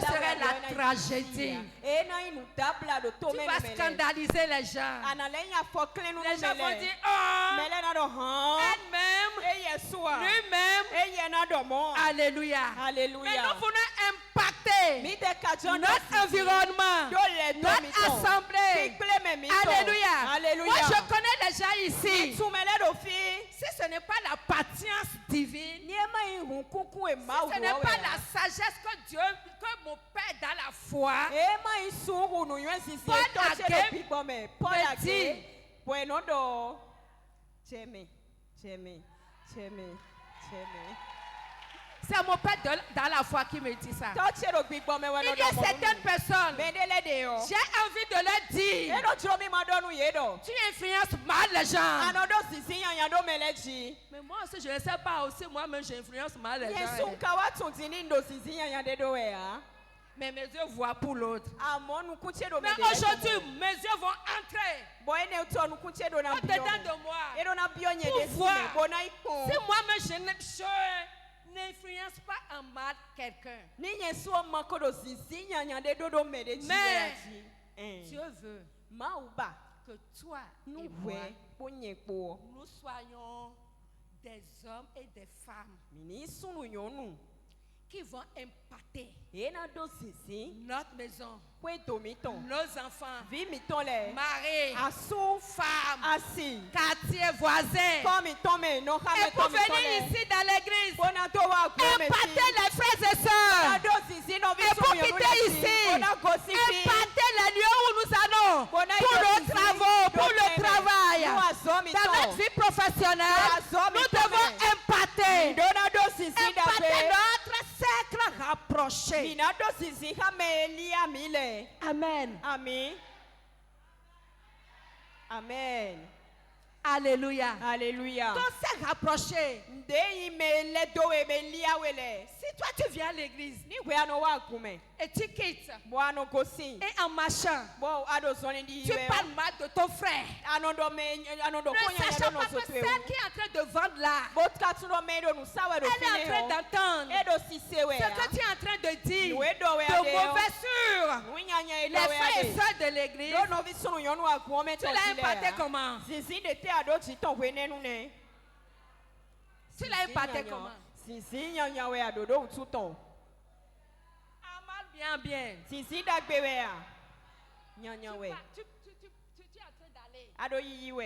serait la tragédie. Tu vas scandaliser les gens. Les gens vont dire, oh, elle-même, lui-même. Alléluia. Mais nous voulons impacter notre environnement, notre assemblée. Alléluia. Moi, je connais les gens ici. Si ce n'est pas la patience divine, si ce n'est pas la sagesse que Dieu, que mon Père dans la foi, c'est mon Père dans la foi qui me dit ça. Il y a certaines personnes, j'ai envie de leur dire, tu influences mal les gens. Mais moi aussi, je ne sais pas, aussi moi-même j'influence mal les gens. Mais mes yeux voient pour l'autre. Mais aujourd'hui, mes yeux vont entrer au-dedans de moi pour voir si moi-même je n'influence pas en mal quelqu'un. Mais Dieu veut que toi et moi, nous soyons des hommes et des femmes qui vont impacter notre maison, nos enfants, maris, femmes, quartiers voisins. Et pour venir ici dans l'église, impacter les frères et sœurs. Et pour quitter ici, impacter les lieux où nous allons pour nos travaux, pour le travail. Dans notre vie professionnelle, nous devons impacter notre cercle rapproché. Amen. Amen. Amen. Alléluia. Alléluia. Ton cercle rapproché. Si toi tu viens à l'église et tu quittes, et en marchant, tu parles mal de ton frère, ne sachant pas que celle qui est en train de vendre là, elle est en train d'entendre ce que tu es en train de dire de mauvais sur les frères et sœurs de l'église. Tu l'as impacté comment? Tu l'as impacté comment? Bien. Tu es en train d'aller.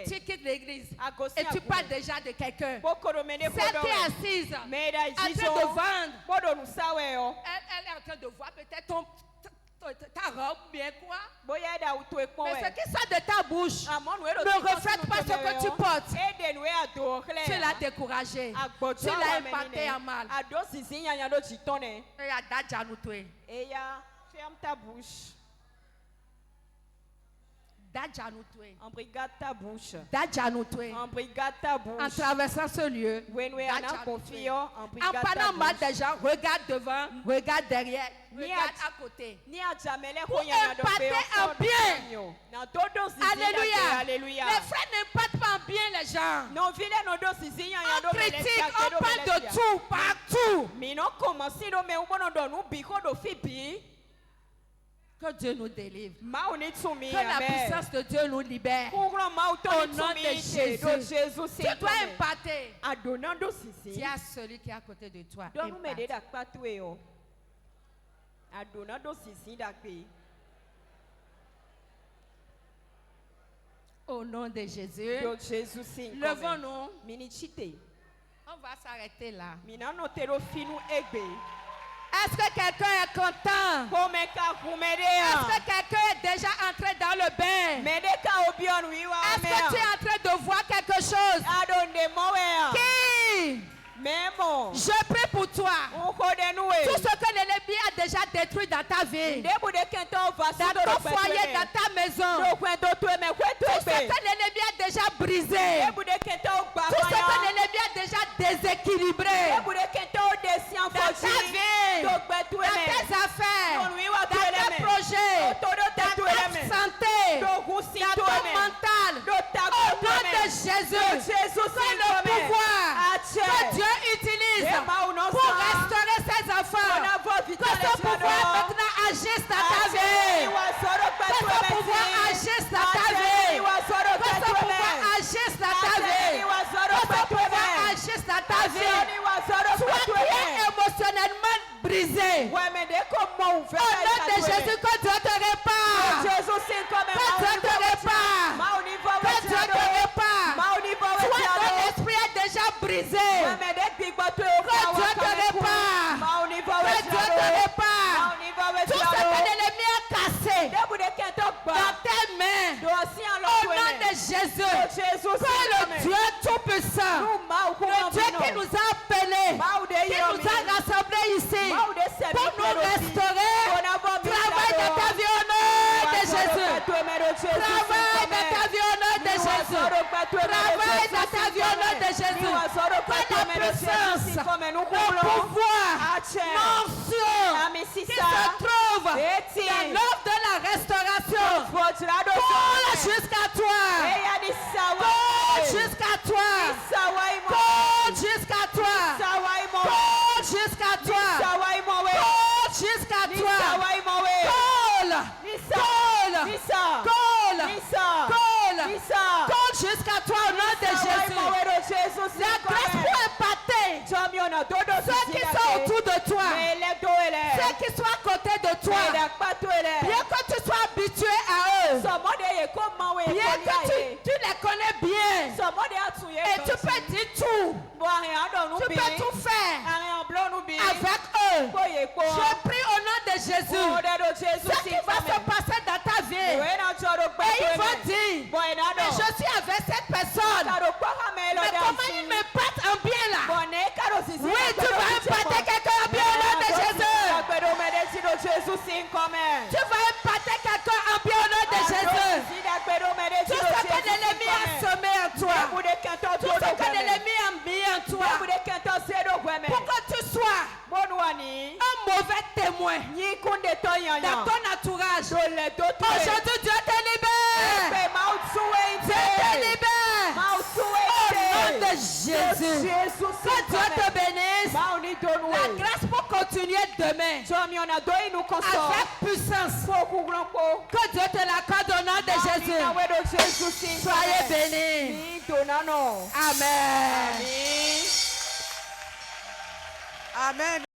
Tu quittes l'église et tu parles déjà de quelqu'un. Celle qui est assise, en train de vendre, elle est en train de voir peut-être ta robe, bien quoi. Mais ce qui sort de ta bouche ne reflète pas ce que tu portes. Tu l'as découragé. Tu l'as impacté en mal. Ferme ta bouche. Embrigade ta bouche. Embrigade ta bouche. En traversant ce lieu, en parlant mal des gens, regarde devant, regarde derrière, regarde à côté. Pour impacter en bien. Alléluia. Les frères n'impactent pas en bien les gens. On critique, on parle de tout, partout. Que Dieu nous délivre. Que la puissance de Dieu nous libère. Au nom de Jésus. Tu dois impacter. Dis à celui qui est à côté de toi. Au nom de Jésus. Levons-nous. On va s'arrêter là. Est-ce que quelqu'un est content? Est-ce que quelqu'un est déjà entré dans le bain? Est-ce que tu es en train de voir quelque chose? Qui? Je prie pour toi. Tout ce que l'ennemi a déjà détruit dans ta vie, dans ton foyer, dans ta maison, tout ce que l'ennemi a déjà brisé, tout ce que l'ennemi Jésus, c'est le pouvoir que Dieu utilise pour restaurer ses enfants. Que ce pouvoir maintenant agisse dans ta vie. Que ce pouvoir agisse dans ta vie. Que ce pouvoir agisse dans ta vie. Que ce pouvoir agisse dans ta vie. Toi qui es émotionnellement brisé. Au nom de Jésus, que Dieu te répare. Que Dieu te répare. Que Dieu te répare. Toi, ton esprit est déjà brisé. Que Dieu te répare. Que Dieu te répare. Tout ce que l'ennemi a cassé dans tes mains. Au nom de Jésus. Que le Dieu Tout-Puissant, le Dieu qui nous a appelés, qui nous a rassemblés ici, pour nous restaurer, travaille dans ta vie au nom de Jésus. Travaille dans ta vie au nom de Jésus. Travaille dans ta vie au nom de Jésus. Que la puissance, le pouvoir, l'onction qui se trouve dans l'œuvre de la restauration coule jusqu'à toi. Coule jusqu'à toi. Coule jusqu'à toi. Coule jusqu'à toi. Coule jusqu'à toi. Coule. Coule jusqu'à toi au nom de Jésus. La grâce pour épater ceux qui sont autour de toi, ceux qui sont à côté de toi, bien que tu sois habitué à eux, bien que tu les connais bien, et tu peux dire tout, tu peux tout faire avec eux. Je prie au nom de Jésus, ce qui va se passer dans ta vie, et ils vont dire, mais je suis avec cette personne, mais comment il me pète en bien là? Oui, tu vas épater quelqu'un en bien au nom de Jésus. Tu vas épater quelqu'un en bien au nom de Jésus. Tout ce que l'ennemi a semé en toi, tout ce que l'ennemi a mis en toi, pour que tu sois un mauvais témoin dans ton entourage. Aujourd'hui, Dieu te libère. Dieu te libère. Au nom de Jésus. Que Dieu te bénisse. La grâce pour continuer demain avec puissance. Que Dieu te l'accorde au nom de Jésus. Soyez bénis. Amen. Amen.